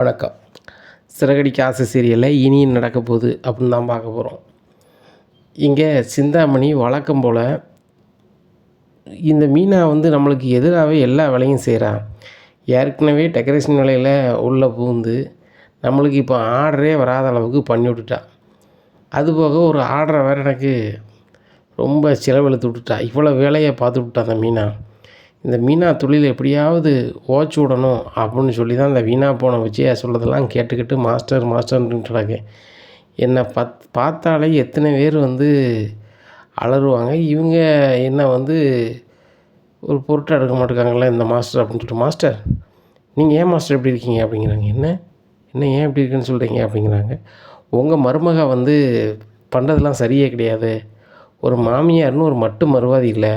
வணக்கம். சிறகடிக்க ஆசை சீரியலில் இனி நடக்க போகுது அப்படின்னு தான் பார்க்க போகிறோம். இங்கே சிந்தாமணி வழக்கம் போல் இந்த மீனா நம்மளுக்கு எதிராகவே எல்லா வேலையும் செய்கிறா. ஏற்கனவே டெக்கரேஷன் வேலையில் உள்ளே புகுந்து நம்மளுக்கு இப்போ ஆர்டரே வராத அளவுக்கு பண்ணி விட்டுட்டா. அதுபோக ஒரு ஆர்டரை வேறு எனக்கு ரொம்ப செலவெழுத்து விட்டுட்டா. இவ்வளோ வேலையை பார்த்து விட்டா அந்த மீனா. இந்த மீனா தொழில் எப்படியாவது ஓச்சு விடணும் அப்படின்னு சொல்லி தான் இந்த வீணா போன விஜயா சொல்கிறதெல்லாம் கேட்டுக்கிட்டு மாஸ்டர்ன்ட்டு கிடக்கேன். என்னை பார்த்தாலே எத்தனை பேர் அலறுவாங்க. இவங்க என்னை ஒரு பொருட்டை எடுக்க மாட்டேங்காங்களே இந்த மாஸ்டர் அப்படின்னு சொல்லிட்டு, மாஸ்டர் நீங்கள் ஏன் மாஸ்டர் எப்படி இருக்கீங்க அப்படிங்கிறாங்க. என்ன ஏன் இப்படி இருக்குன்னு சொல்கிறீங்க அப்படிங்கிறாங்க. உங்கள் மருமக பண்ணுறதெல்லாம் சரியே கிடையாது. ஒரு மாமியார்னு ஒரு மட்டு மறுவாதி இல்லை.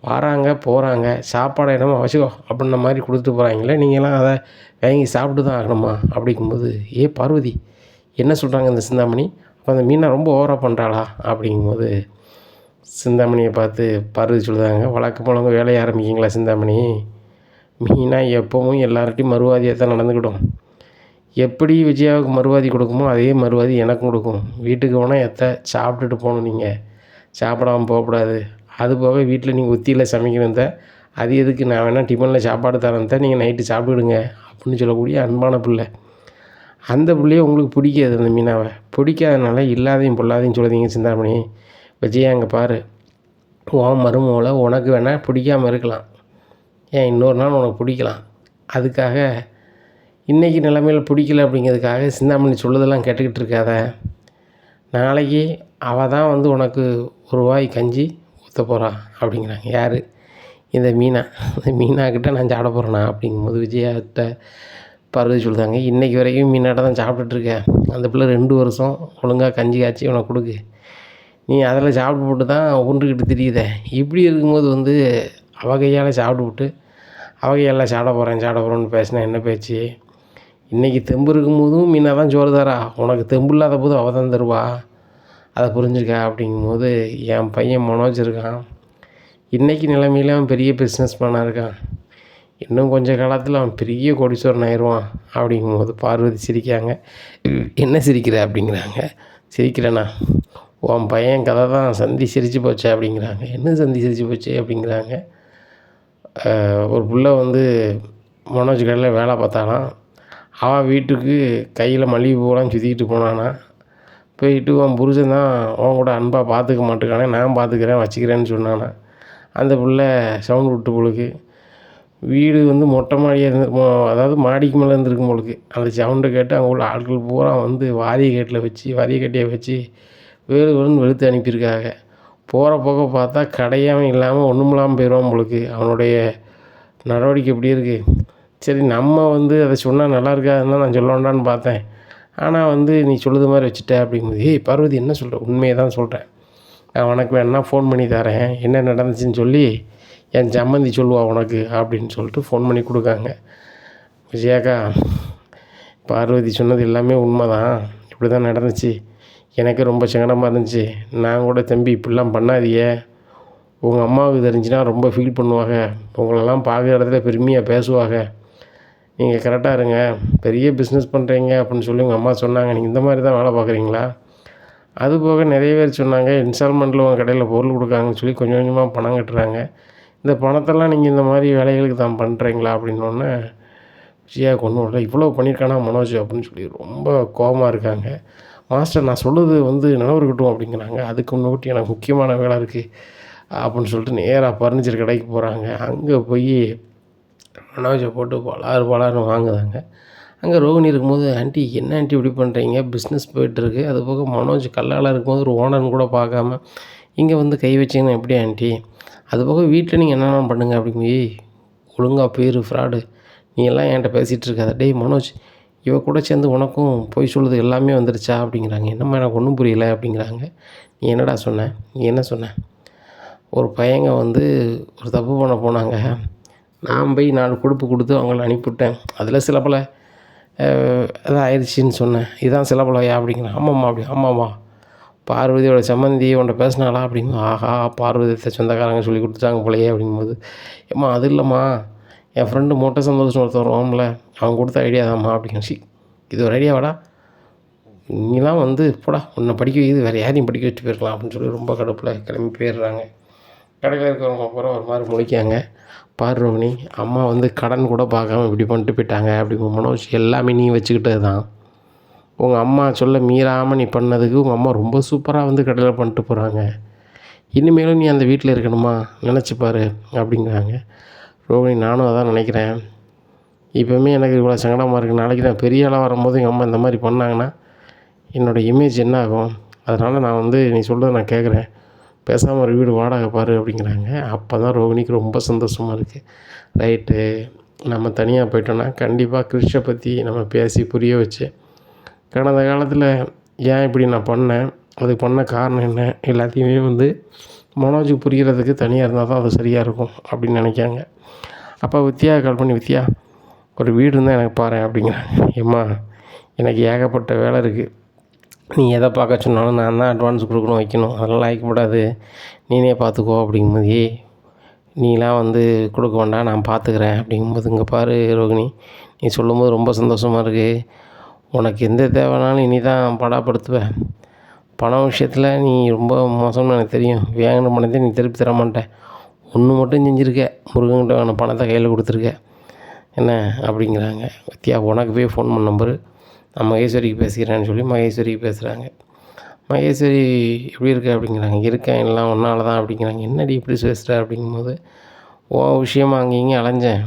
வராங்க போகிறாங்க, சாப்பாடு என்னமோ அவசியம் அப்படின்ன மாதிரி கொடுத்துட்டு போகிறாங்களே, நீங்களாம் அதை வாங்கி சாப்பிட்டு தான் ஆகணுமா அப்படிங்கும்போது, பார்வதி என்ன சொல்கிறாங்க இந்த சிந்தாமணி, அப்போ அந்த மீனை ரொம்ப ஓவராக பண்ணுறாளா அப்படிங்கும்போது சிந்தாமணியை பார்த்து பார்வதி சொல்லுதாங்க, வழக்கம் போலவங்க வேலையை ஆரம்பிக்கிங்களா சிந்தாமணி, மீனா எப்போவும் எல்லார்ட்டையும் மறுவாதியாக தான் நடந்துக்கிடும். எப்படி விஜயாவுக்கு மறுவாதி கொடுக்குமோ அதே மறுவாதி எனக்கும் கொடுக்கும். வீட்டுக்கு போனால் சாப்பிட்டுட்டு போகணும், நீங்கள் சாப்பிடாமல் போகக்கூடாது. அதுபோக வீட்டில் நீங்கள் உத்தியில் சமைக்கணும் தான், அது எதுக்கு நான் வேணால் டிஃபனில் சாப்பாடு தரேன் தான், நீங்கள் நைட்டு சாப்பிடுங்க அப்படின்னு சொல்லக்கூடிய அன்பான பிள்ளை. அந்த பிள்ளையை உங்களுக்கு பிடிக்காது. அந்த மீனாவை பிடிக்காதனால இல்லாதையும் பொல்லாதையும் சொல்லுதீங்க சிந்தாமணி. விஜயா அங்கே பாரு, உன் மருமகளை உனக்கு வேணால் பிடிக்காமல் இருக்கலாம், ஏன் இன்னொரு நாள் உனக்கு பிடிக்கலாம். அதுக்காக இன்றைக்கி நிலைமையில் பிடிக்கல அப்படிங்கிறதுக்காக சிந்தாமணி சொல்லுதெல்லாம் கேட்டுக்கிட்டு இருக்காத. நாளைக்கு அவள் தான் உனக்கு ஒரு வாய் கஞ்சி ஊற்ற போகிறா அப்படிங்கிறாங்க. யார்? இந்த மீனா. இந்த மீனாக்கிட்ட நான் சாப்பிட போகிறேண்ணா அப்படிங்கும்போது விஜயாக்கிட்ட பார்வதி சொல்லுதாங்க, இன்றைக்கி வரைக்கும் மீனாட்ட தான் சாப்பிட்டுட்ருக்கேன். அந்த பிள்ளை 2 வருஷம் ஒழுங்காக கஞ்சி காய்ச்சி உனக்கு கொடுக்கு, நீ அதில் சாப்பிட்டு போட்டு தான் உண்டுக்கிட்டு தெரியுத. இப்படி இருக்கும்போது அவ கையால் சாப்பிட்டு விட்டு அவ கையால் சாப்பிட போகிறேன்னு பேசினா என்ன பேச்சு? இன்றைக்கி தெம்பு இருக்கும்போதும் மீனா தான் சோறு தரா, உனக்கு தெம்பு இல்லாத போதும் அவள் தான் தருவா, அதை புரிஞ்சுருக்கா அப்படிங்கும்போது, என் பையன் மனோஜ் இருக்கான், இன்றைக்கி நிலைமையில் அவன் பெரிய பிஸ்னஸ் மேனாக இருக்கான், இன்னும் கொஞ்சம் காலத்தில் அவன் பெரிய கோடீஸ்வரன் ஆயிடுவான் அப்படிங்கும்போது பார்வதி சிரிக்காங்க. என்ன சிரிக்கிற அப்படிங்கிறாங்க. சிரிக்கிறேண்ணா, உன் பையன் கதை தான் சந்தி சிரித்து போச்சு அப்படிங்கிறாங்க. என்ன சந்தி சிரித்து போச்சு அப்படிங்கிறாங்க. ஒரு பிள்ளை மனோஜ் கடையில் வேலை பார்த்தாலாம், அவன் வீட்டுக்கு கையில் மல்லிகை பூவெல்லாம் சுற்றிக்கிட்டு போனானா, போயிட்டு உன் புருஷன் தான் உன் கூட அன்பாக பார்த்துக்க மாட்டேங்கானே, நான் பார்த்துக்கிறேன் வச்சுக்கிறேன்னு சொன்னானா. அந்த பிள்ளை சவுண்டு விட்டு பொழுது வீடு மொட்டை மாடியாக அதாவது மாடிக்கு மேலே இருந்துருக்கும் பொழுது அந்த சவுண்டை கேட்டு அங்கே உள்ள ஆட்கள் பூரா வாரிய கட்டியை வச்சு வேலுன்னு வெளுத்து அனுப்பியிருக்காங்க. போகிற போக பார்த்தா கடையாமல் இல்லாமல் ஒன்றும் இல்லாமல் போயிடுவான் பொழுது. அவனுடைய நடவடிக்கை எப்படி இருக்குது? சரி, நம்ம அதை சொன்னால் நல்லா இருக்காதுன்னு நான் சொல்ல வேண்டான்னு பார்த்தேன். ஆனால் நீ சொல்லுது மாதிரி வச்சுட்ட அப்படிங்கும்போது, பார்வதி என்ன சொல்கிற? உண்மையை தான் சொல்கிறேன், நான் உனக்கு வேணா ஃபோன் பண்ணி தரேன், என்ன நடந்துச்சுன்னு சொல்லி என் சம்மந்தி சொல்லுவா உனக்கு அப்படின்னு சொல்லிட்டு ஃபோன் பண்ணி கொடுக்காங்க. விஜயாக்கா, பார்வதி சொன்னது எல்லாமே உண்மை தான், இப்படி தான் நடந்துச்சு, எனக்கு ரொம்ப சங்கடமாக இருந்துச்சு. நான் கூட தம்பி இப்படிலாம் பண்ணாதியே, உங்கள் அம்மாவுக்கு தெரிஞ்சுன்னா ரொம்ப ஃபீல் பண்ணுவாங்க, உங்களெல்லாம் பார்க்குற இடத்துல பெருமையாக பேசுவாங்க, நீங்கள் கரெக்டாக இருங்க, பெரிய பிஸ்னஸ் பண்ணுறீங்க அப்படின்னு சொல்லி உங்கள் அம்மா சொன்னாங்க, நீங்கள் இந்த மாதிரி தான் வேலை பார்க்குறீங்களா? அதுபோக நிறைய பேர் சொன்னாங்க, இன்ஸ்டால்மெண்ட்டில் உங்கள் கடையில் பொருள் கொடுக்காங்கன்னு சொல்லி கொஞ்சம் கொஞ்சமாக பணம் கட்டுறாங்க, இந்த பணத்தெல்லாம் நீங்கள் இந்த மாதிரி வேலைகளுக்கு தான் பண்ணுறீங்களா அப்படின்னோடனே விஜயா கொண்டு விடல, இவ்வளோ பண்ணியிருக்கானா மனோஜ் அப்படின்னு சொல்லி ரொம்ப கோபமாக இருக்காங்க. மாஸ்டர் நான் சொல்லுறது நினைவு இருக்கட்டும் அப்படிங்கிறாங்க. அதுக்கு முன்னாடி எனக்கு முக்கியமான வேலை இருக்குது அப்படின்னு சொல்லிட்டு நேராக ஃபர்னிச்சர் கடைக்கு போகிறாங்க. அங்கே போய் மனோஜை போட்டு பலாருன்னு வாங்குதாங்க. அங்கே ரோகிணி இருக்கும்போது, ஆண்டி என்ன ஆண்டி இப்படி பண்ணுறீங்க, பிஸ்னஸ் போய்ட்டுருக்கு, அதுபோக மனோஜ் கல்லால் இருக்கும்போது ஒரு ஓனர்னு கூட பார்க்காம இங்கே கை வச்சிங்கன்னா எப்படி ஆண்டி, அதுபோக வீட்டில் நீங்கள் என்னென்ன பண்ணுங்க அப்படிங்க. ஒழுங்காக போயிரு ஃப்ராடு, நீ எல்லாம் என்கிட்ட பேசிகிட்டு இருக்காத. டேய் மனோஜ், இவ கூட சேர்ந்து உனக்கும் போய் சொல்லுது எல்லாமே வந்துருச்சா அப்படிங்கிறாங்க. என்னம்மா எனக்கு ஒன்றும் புரியலை அப்படிங்கிறாங்க. நீ என்னடா சொன்ன, நீ என்ன சொன்ன? ஒரு பையங்க ஒரு தப்பு பண்ண போனாங்க, நான் போய் 4 கொடுப்பு கொடுத்து அவங்கள அனுப்பிவிட்டேன், அதில் சில பல அதான் ஆயிடுச்சின்னு சொன்னேன், இதுதான் சில பலையா அப்படிங்கிறேன். ஆமாம்மா ஆமாம்மா, பார்வதியோட சம்மந்தி உன்ட்ட பேசினாளா அப்படிங்க. ஆஹா, பார்வதியத்தை சொந்தக்காரங்க சொல்லி கொடுத்துட்டாங்க போலையே அப்படிங்கும்போது, ஏம்மா அது இல்லைம்மா, என் ஃப்ரெண்டு மோட்டை சந்தோஷம் ஒருத்தர் வருவான்ல, அவன் கொடுத்த ஐடியா தான்மா அப்படிங்க. இது ஒரு ஐடியாவாடா, நீலாம் வந்து போடா உன்னை படிக்க வைக்கிறது வேறு யாரையும் படிக்க வச்சு போயிருக்கலாம் அப்படின்னு சொல்லி ரொம்ப கடுப்பில் கிளம்பி போயிடுறாங்க. கடையில் இருக்கிறவங்க அப்புறம் ஒரு மாதிரி முழிக்காங்க. பாரு ரோகிணி, அம்மா வந்து கடன் கூட பார்க்காம இப்படி பண்ணிட்டு போயிட்டாங்க அப்படிங்கிற மனோஜ். எல்லாமே நீ வச்சுக்கிட்டது தான். உங்கள் அம்மா சொல்ல மீறாமல் நீ பண்ணதுக்கு உங்கள் அம்மா ரொம்ப சூப்பராக வந்து கடையில் பண்ணிட்டு போகிறாங்க. இனிமேலும் நீ அந்த வீட்டில் இருக்கணுமா நினச்சிப்பாரு அப்படிங்கிறாங்க. ரோகிணி, நானும் அதான் நினைக்கிறேன். இப்போவுமே எனக்கு இவ்வளோ சங்கடமாக இருக்குது. நாளைக்கு நான் பெரிய ஆளாக வரும்போது எங்கள் அம்மா இந்த மாதிரி பண்ணாங்கன்னா என்னோடய இமேஜ் என்ன ஆகும்? அதனால் நான் வந்து நீ சொல்கிறத நான் கேட்குறேன், பேசாமல் ஒரு வீடு வாடகை பாரு அப்படிங்கிறாங்க. அப்போ தான் ரோகிணிக்கு ரொம்ப சந்தோஷமாக இருக்குது. ரைட்டு, நம்ம தனியாக போயிட்டோன்னா கண்டிப்பாக கிறிஷை பற்றி நம்ம பேசி புரிய வச்சு, கடந்த காலத்தில் ஏன் இப்படி நான் பண்ணேன், அதுக்கு பண்ண காரணம் என்ன, எல்லாத்தையுமே வந்து மனோஜுக்கு புரிகிறதுக்கு தனியாக இருந்தால் தான் அது சரியாக இருக்கும் அப்படின்னு நினைக்காங்க. அப்போ வித்யா கால் பண்ணி, வித்யா ஒரு வீடு இருந்தால் எனக்கு பாரு அப்படிங்கிறாங்க. ஏம்மா எனக்கு ஏகப்பட்ட வேலை இருக்குது, நீ எதை பார்க்க சொன்னாலும் நான் தான் அட்வான்ஸ் கொடுக்கணும் வைக்கணும், அதெல்லாம் ஆகிக்கப்படாது, நீனே பார்த்துக்கோ அப்படிங்கும்போது, நீலாம் வந்து கொடுக்க வேண்டாம் நான் பார்த்துக்கிறேன் அப்படிங்கும்போது, இங்கே பாரு ரோகிணி, நீ சொல்லும்போது ரொம்ப சந்தோஷமாக இருக்குது. உனக்கு எந்த தேவைனாலும் இனி தான் படாப்படுத்துவேன். பணம் விஷயத்தில் நீ ரொம்ப மோசம்னு எனக்கு தெரியும். வேங்கின பணத்தை நீ திருப்பி தர மாட்டேன். ஒன்று மட்டும் செஞ்சுருக்க, முருகன்கிட்ட வேண பணத்தை கையில் கொடுத்துருக்க என்ன அப்படிங்கிறாங்க. வித்யா உனக்கு போய் ஃபோன் பண்ண நம்பரு, நான் மகேஸ்வரிக்கு பேசிக்கிறேன்னு சொல்லி மகேஸ்வரிக்கு பேசுகிறாங்க. மகேஸ்வரி எப்படி இருக்க அப்படிங்கிறாங்க. இருக்கேன் எல்லாம் ஒன்றால் தான் அப்படிங்கிறாங்க. என்னடி இப்படி பேசுகிற அப்படிங்கும்போது, விஷயமாக அங்கே இங்கேயும் அலைஞ்சேன்,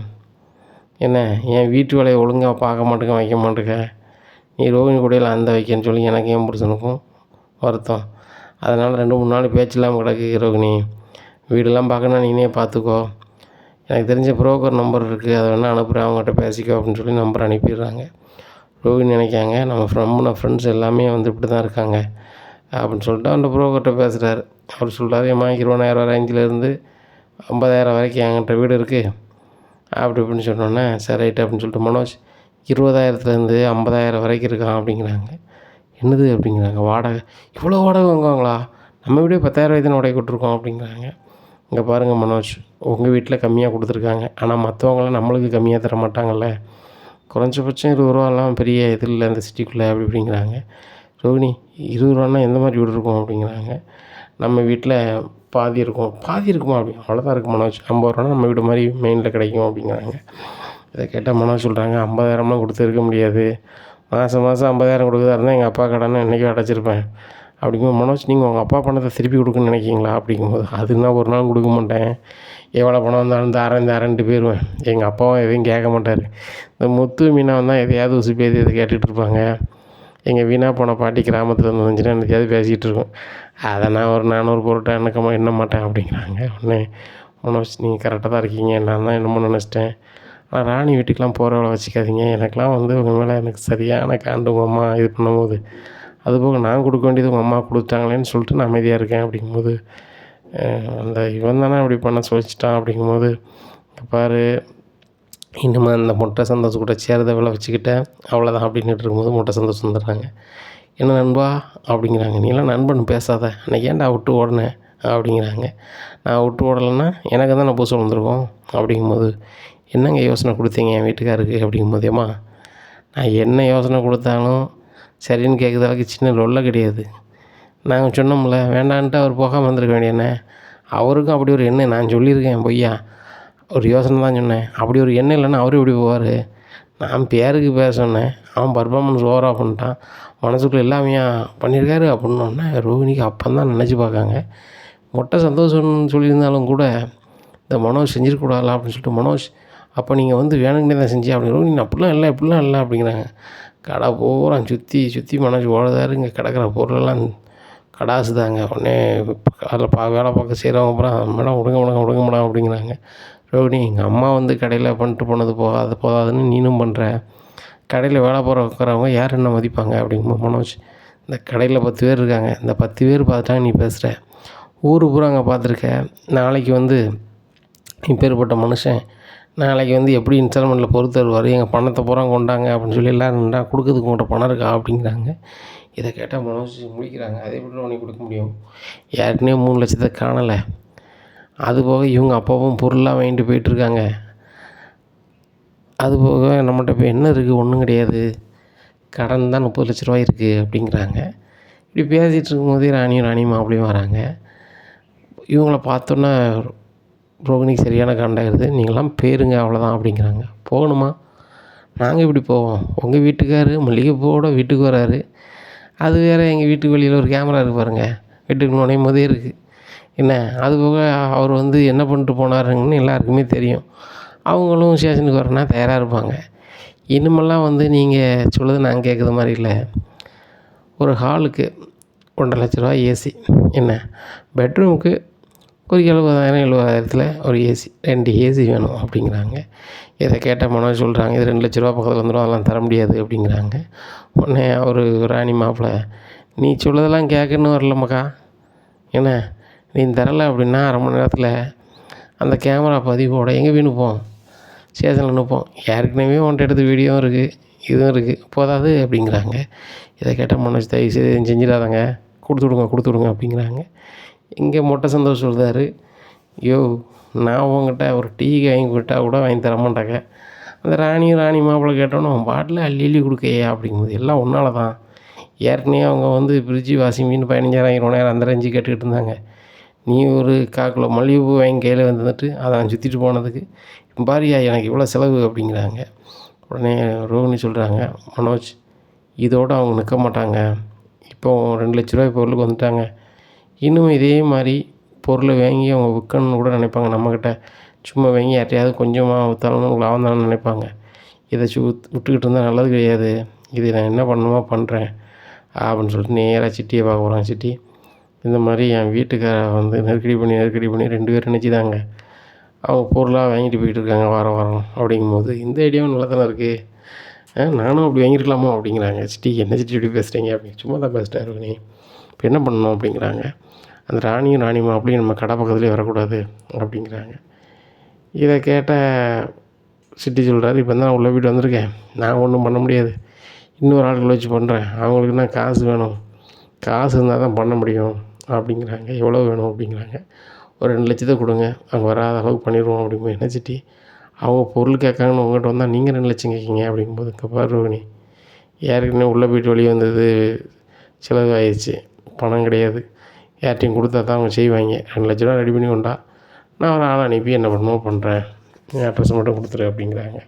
என்ன என் வீட்டு வேலையை ஒழுங்காக பார்க்க மாட்டேங்க வைக்க மாட்டேங்க, நீ ரோகிணி கூடையில் அந்த வைக்கன்னு சொல்லி எனக்கு என் புருஷனுக்கும் வருத்தம். அதனால் 2-3 நாள் பேச்செல்லாம் கிடக்கு ரோகிணி. வீடெல்லாம் பார்க்கணும் நீனே பார்த்துக்கோ, எனக்கு தெரிஞ்ச புரோக்கர் நம்பர் இருக்குது, அதை வேணால் அனுப்புகிறேன், அவங்ககிட்ட பேசிக்கோ அப்படின்னு சொல்லி நம்பர் அனுப்பிடுறாங்க. ரோகிணி நினைக்காங்க நம்ம ஃப்ரெண்ட்ஸ் எல்லாமே வந்து இப்படி தான் இருக்காங்க அப்படின்னு சொல்லிட்டு அந்த புரோக்கர்கிட்ட பேசுகிறாரு. அவர் சொல்கிறாரு, ஏம்மா 20,000 ரேஞ்சிலேருந்து 50,000 வரைக்கும் என்கிட்ட வீடு இருக்குது அப்படி இப்படின்னு சொன்னோன்னே, சரி ரைட்டு அப்படின்னு சொல்லிட்டு மனோஜ் 20,000லேருந்து 50,000 வரைக்கும் இருக்கான் அப்படிங்கிறாங்க. என்னது அப்படிங்கிறாங்க. வாடகை இவ்வளோ வாடகை வாங்குவாங்களா, நம்ம வீடே 10,000 தானே வாடகை கொடுத்துருக்கோம் அப்படிங்கிறாங்க. இங்கே பாருங்கள் மனோஜ், உங்கள் வீட்டில் கம்மியாக கொடுத்துருக்காங்க, ஆனால் மற்றவங்களாம் நம்மளுக்கு கம்மியாக தர மாட்டாங்கள்ல, குறைஞ்சபட்சம் 20 ரூபாலாம் பெரிய இது இல்லை இந்த சிட்டிக்குள்ளே அப்படி இப்படிங்கிறாங்க. ரோகிணி 20 ரூபான்னா எந்த மாதிரி வீடு இருக்கும் அப்படிங்கிறாங்க. நம்ம வீட்டில் பாதி இருக்கும். பாதி இருக்குமா அப்படி, அவ்வளோதான் இருக்குது மனோஜ், 50 ரூபானா நம்ம வீடு மாதிரி மெயினில் கிடைக்கும் அப்படிங்கிறாங்க. இதை கேட்டால் மனோஜ் சொல்கிறாங்க, 50,000லாம் கொடுத்து இருக்க முடியாது, மாதம் 50,000 கொடுக்குறதா இருந்தால் எங்கள் அப்பா கடனை என்றைக்கும் அடைச்சிருப்பேன் அப்படிங்கும்போது, மனோஜ் நீங்கள் உங்கள் அப்பா பணத்தை திருப்பி கொடுக்குன்னு நினைக்கிங்களா அப்படிங்கும்போது, அதுனா ஒரு நாள் கொடுக்க மாட்டேன், எவ்வளோ பணம் வந்தாலும் தாரேன்ட்டு போயிடுவேன், எங்கள் அப்பாவும் எதையும் கேட்க மாட்டார். இந்த முத்து மீனா வந்தால் எதையாவது உசு பேசி எதை கேட்டுட்டு இருப்பாங்க. எங்கள் வீணாக போன பாட்டி கிராமத்தில் இருந்து வந்துச்சுன்னா என்னத்தையாவது பேசிகிட்டு இருக்கோம், அதை நான் ஒரு 400 பொருட்டை எண்ண மாட்டேன் அப்படிங்கிறாங்க. உடனே மனோஜ் நீங்கள் கரெக்டாக தான் இருக்கீங்க, நான் தான் என்னமோ நினச்சிட்டேன், ஆனால் ராணி வீட்டுக்கெலாம் போகிறவளை வச்சுக்காதீங்க, எனக்கெலாம் வந்து உங்கள் மேலே எனக்கு சரியான காண்டு உங்கள் அம்மா இது பண்ணும்போது, அதுபோக நான் கொடுக்க வேண்டியது உங்கள் அம்மா கொடுத்தாங்களேன்னு சொல்லிட்டு நான் அமைதியாக இருக்கேன் அப்படிங்கும்போது, அந்த இவன் தானே அப்படி பண்ண சொல்லிச்சிட்டான் அப்படிங்கும்போது, பாரு இன்னுமா அந்த மொட்டை சந்தோஷம் கூட சேர்ந்த வேலை வச்சுக்கிட்டேன் அவ்வளோதான் அப்படின்ட்டு இருக்கும்போது மொட்டை சந்தோஷம் வந்துடுறாங்க. என்ன நண்பா அப்படிங்கிறாங்க. நீலாம் நண்பன் பேசாத, அன்றைக்கி ஏன்டா விட்டு ஓடினேன் அப்படிங்கிறாங்க. நான் விட்டு ஓடலைன்னா எனக்கு தான் நான் புதுசு வந்திருக்கோம் அப்படிங்கும்போது, என்னங்க யோசனை கொடுத்தீங்க என் வீட்டுக்காருக்கு அப்படிங்கும்போது, ஏம்மா நான் என்ன யோசனை கொடுத்தாலும் சரின்னு கேட்குற அளவுக்கு சின்ன லொல்லை கிடையாது, நாங்கள் சொன்னோம்ல வேண்டான்ட்டு அவர் போகாமல் வந்திருக்க வேண்டியண்ணே, அவருக்கும் அப்படி ஒரு எண்ணம் நான் சொல்லியிருக்கேன் பொய்யா, ஒரு யோசனை தான் சொன்னேன், அப்படி ஒரு எண்ணம் இல்லைன்னா அவரும் எப்படி போவார், நான் பேருக்கு பேச சொன்னேன், அவன் பர்ஃபார்மன்ஸ் ஓவராக பண்ணிட்டான், மனசுக்குள்ளே எல்லாமே பண்ணியிருக்காரு அப்படின்னோடனே ரோகிணிக்கு அப்போ தான் நினச்சி பார்க்காங்க. மொட்டை சந்தோஷம்னு சொல்லியிருந்தாலும் கூட இந்த மனோஜ் செஞ்சிருக்கூடாதா அப்படின்னு சொல்லிட்டு, மனோஜ் அப்போ நீங்கள் வந்து வேணுங்கன்னே தான் செஞ்சேன் அப்படின்னு. ரோகிணி அப்படிலாம் இல்லை இப்படிலாம் இல்லை அப்படிங்கிறாங்க. கடை பூரா சுற்றி மனோஜ் ஓடுதாரு, இங்கே கிடக்கிற பொருளெல்லாம் கடாசு தாங்க. உடனே அதில் வேலை பார்க்க செய்கிறவங்க அப்புறம் மேடம் விடுங்க மேடம் அப்படிங்கிறாங்க. ரோகிணி எங்கள் அம்மா வந்து கடையில் பண்ணிட்டு போனது போதாதுன்னு நீனும் பண்ணுற, கடையில் வேலை பார்க்குறவங்க யார் என்ன மதிப்பாங்க அப்படிங்கும்போது, மனோஜ் இந்த கடையில் 10 பேர் இருக்காங்க, இந்த 10 பேர் பார்த்துட்டாங்க நீ பேசுகிற, ஊர் பூரா அங்கே பார்த்துருக்க, நாளைக்கு வந்து இப்பேற்பட்ட மனுஷன் நாளைக்கு வந்து எப்படி இன்ஸ்டால்மெண்ட்டில் பொறுத்து வருவார், எங்கள் பணத்தை பூரா கொண்டாங்க அப்படின்னு சொல்லி எல்லோரும் கொடுக்குறதுக்கு உங்கள்கிட்ட பணம் இருக்கா அப்படிங்கிறாங்க. இதை கேட்டால் மனோஜ் முடிக்கிறாங்க. அதே எப்படி உனக்கு கொடுக்க முடியும், ஏற்கனவே 3 லட்சத்தை காணலை, அதுபோக இவங்க அப்பாவும் பொருளாக வாங்கிட்டு போயிட்டுருக்காங்க, அதுபோக நம்மகிட்ட இப்போ என்ன இருக்குது, ஒன்றும் கிடையாது, கடன் தான் 30,00,000 இருக்குது அப்படிங்கிறாங்க. இப்படி பேசிகிட்டு இருக்கும்போதே ராணி மாப்பிள்ளையும் வராங்க. இவங்கள பார்த்தோன்னே ரோகிணிக்கு சரியான காண்டாயிருது. நீங்களாம் போயிருங்க அவ்வளோதான் அப்படிங்கிறாங்க. போகணுமா? நாங்கள் எப்படி போவோம்? உங்கள் வீட்டுக்காரரு மல்லிகைப்பூவோட வீட்டுக்கு வராரு. அது வேறு, எங்கள் வீட்டுக்கு வெளியில் ஒரு கேமரா இருக்குது பாருங்கள், வீட்டுக்கு நுழையும் போதே இருக்குது. என்ன அதுபோக அவர் வந்து என்ன பண்ணிட்டு போனாருங்கன்னு எல்லாருக்குமே தெரியும். அவங்களும் ஸ்டேஷனுக்கு வரனா தயாராக இருப்பாங்க. இனிமேல்லாம் வந்து நீங்கள் சொல்லுறது நாங்கள் கேட்குற மாதிரி இல்லை. ஒரு ஹாலுக்கு 1,50,000 ஏசி, என்ன பெட்ரூமுக்கு ஒரு 70,000 ஒரு ஏசி, 2 ஏசி வேணும் அப்படிங்கிறாங்க. இதை கேட்டால் மனோஜ் சொல்கிறாங்க, இது 2,00,000 பக்கத்தில் வந்துடும், அதெல்லாம் தர முடியாது அப்படிங்கிறாங்க. உடனே அவர் ராணி மாப்பிள்ளை, நீ சொல்லதெல்லாம் கேட்கன்னு வரலம்மாக்கா, என்ன நீ தரலை அப்படின்னா 1/2 மணி நேரத்தில் அந்த கேமரா பதிவோட எங்கே போய் நிற்போம்? ஸ்டேஷனில் நிற்போம். ஏற்கனவே உன்ட்ட எடுத்த வீடியோவும் இருக்குது, இதுவும் இருக்குது, போதாது அப்படிங்கிறாங்க. இதை கேட்டால் மனோஜ், தயவு செய்து செஞ்சிடாதாங்க, கொடுத்து விடுங்க அப்படிங்கிறாங்க. இங்கே மொட்டை சந்தோஷம் சொல்கிறாரு, யோ நான் உங்ககிட்ட ஒரு டீ வாங்கி விட்டால் கூட வாங்கி தர மாட்டாங்க. அந்த ராணி மாப்பிள்ளை கேட்டோன்னே பாட்டில் அள்ளி கொடுக்கையா அப்படிங்கும்போது, எல்லாம் ஒன்றால் தான். ஏற்கனவே அவங்க வந்து ஃப்ரிட்ஜு வாஷிங் மிஷின் 15,000 20,000 அந்த ரேஞ்சு கேட்டுக்கிட்டு இருந்தாங்க. நீ ஒரு 1/4 கிலோ மல்லிகைப்பூ வாங்கி கையில் வந்துட்டு அதை நான் சுற்றிட்டு போனதுக்கு பாரியா எனக்கு இவ்வளோ செலவு அப்படிங்கிறாங்க. உடனே ரோகிணி சொல்கிறாங்க, மனோஜ் இதோடு அவங்க நிற்க மாட்டாங்க. இப்போ 2,00,000 பொருளுக்கு வந்துட்டாங்க. இன்னும் இதே மாதிரி பொருளை வாங்கி அவங்க விற்கணும்னு கூட நினைப்பாங்க. நம்மக்கிட்ட சும்மா வாங்கி யார்ட்டையாவது கொஞ்சமாக விற்றாலும் லாபம் தானே நினைப்பாங்க. இதை விட்டுக்கிட்டு இருந்தால் நல்லது கிடையாது. இது நான் என்ன பண்ணணுமோ பண்ணுறேன் அப்படின்னு சொல்லிட்டு நேராக சிட்டியை பார்க்க போகிறாங்க. சிட்டி, இந்த மாதிரி என் வீட்டுக்கார வந்து நெருக்கடி பண்ணி 2 பேரும் நினச்சிதாங்க அவங்க பொருளாக வாங்கிட்டு போயிட்டு இருக்காங்க வாரம் அப்படிங்கும்போது, இந்த ஐடியாவும் நல்லா தானே இருக்குது, நானும் அப்படி வாங்கியிருக்கலாமோ அப்படிங்கிறாங்க. சிட்டி, என்ன சிட்டி இப்படி பேசுகிறீங்க அப்படின்னு. சும்மா தான் பேசிட்டாரு நீ, இப்போ என்ன பண்ணணும் அப்படிங்கிறாங்க. அந்த ராணி மாப்பிள்ளையும் நம்ம கடை பக்கத்துலேயே வரக்கூடாது அப்படிங்கிறாங்க. இதை கேட்ட சிட்டி சொல்கிறாரு, இப்போ தான் உள்ள வீட்டு வந்திருக்கேன், நான் ஒன்றும் பண்ண முடியாது, இன்னொரு ஆட்களை வச்சு பண்ணுறேன், அவங்களுக்குன்னா காசு வேணும், காசு இருந்தால் தான் பண்ண முடியும் அப்படிங்கிறாங்க. எவ்வளோ வேணும் அப்படிங்கிறாங்க. ஒரு 2,00,000 கொடுங்க, அங்கே வராத அளவுக்கு பண்ணிடுவோம் அப்படிங்கும்போது, என்ன சிட்டி அவங்க பொருள் கேட்காங்கன்னு உங்கள்கிட்ட வந்தால் நீங்கள் 2,00,000 கேட்கீங்க அப்படிங்கும்போது, இங்கே பாரு ரோகிணி, ஏற்கனவே உள்ளே போய்ட்டு வெளியே வந்தது செலவு ஆயிடுச்சு, பணம் கிடையாது, யார்ட்டையும் கொடுத்தா தான் அவங்க செய்வாங்க. 2,00,000 ரெடி பண்ணி கொண்டா, நான் ஒரு ஆளை அனுப்பி என்ன பண்ணணுமோ பண்ணுறேன், என் அட்ரஸ் மட்டும் கொடுத்துரு அப்படிங்கிறாங்க.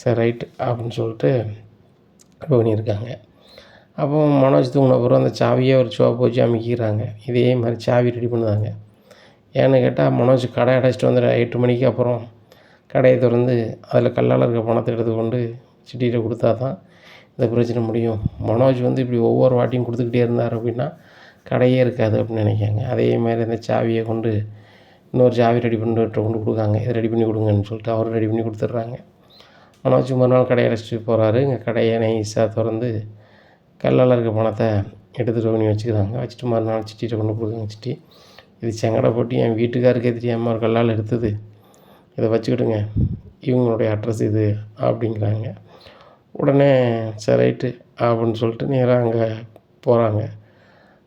சரி ரைட்டு அப்படின்னு சொல்லிட்டு ரோகிணி இருக்காங்க. அப்போ மனோஜ் தூங்கின பிறகு அந்த சாவியை ஒரு சோப்பு வச்சு அமுக்கிக்கிறாங்க. இதே மாதிரி சாவி ரெடி பண்ணுதாங்க. ஏன்னு கேட்டால், மனோஜ் கடை அடைச்சிட்டு வந்து 8 மணிக்கு அப்புறம் கடையை திறந்து அதில் கல்லால் இருக்க பணத்தை எடுத்துக்கொண்டு சிட்டிகிட்ட கொடுத்தா தான் இந்த பிரச்சனை முடியும். மனோஜ் வந்து இப்படி ஒவ்வொரு வாட்டியும் கொடுத்துக்கிட்டே இருந்தார் அப்படின்னா கடையே இருக்காது அப்படின்னு நினைக்காங்க. அதே மாதிரி அந்த சாவியை கொண்டு இன்னொரு சாவி ரெடி பண்ணிட்டு கொண்டு கொடுக்காங்க. இதை ரெடி பண்ணி கொடுங்கன்னு சொல்லிட்டு அவரும் ரெடி பண்ணி கொடுத்துட்றாங்க. மனோஜ் மறுநாள் கடையை அடைச்சிட்டு போகிறாரு. இங்கே கடையை நைஸாக திறந்து கல்லால் இருக்க பணத்தை எடுத்துகிட்டு பண்ணி வச்சுக்கிறாங்க. வச்சுட்டு மறுநாள் சிட்டிகிட்ட கொண்டு கொடுக்குறாங்க. சிட்டி, இது செங்கடை போட்டு என் வீட்டுக்காருக்கே தெரியாமல் ஒரு கல்லால் எடுத்தது, இதை வச்சுக்கிடுங்க, இவங்களுடைய அட்ரஸ் இது அப்படிங்கிறாங்க. உடனே சரி ரைட்டு அப்படின்னு சொல்லிட்டு நேராக அங்கே போகிறாங்க.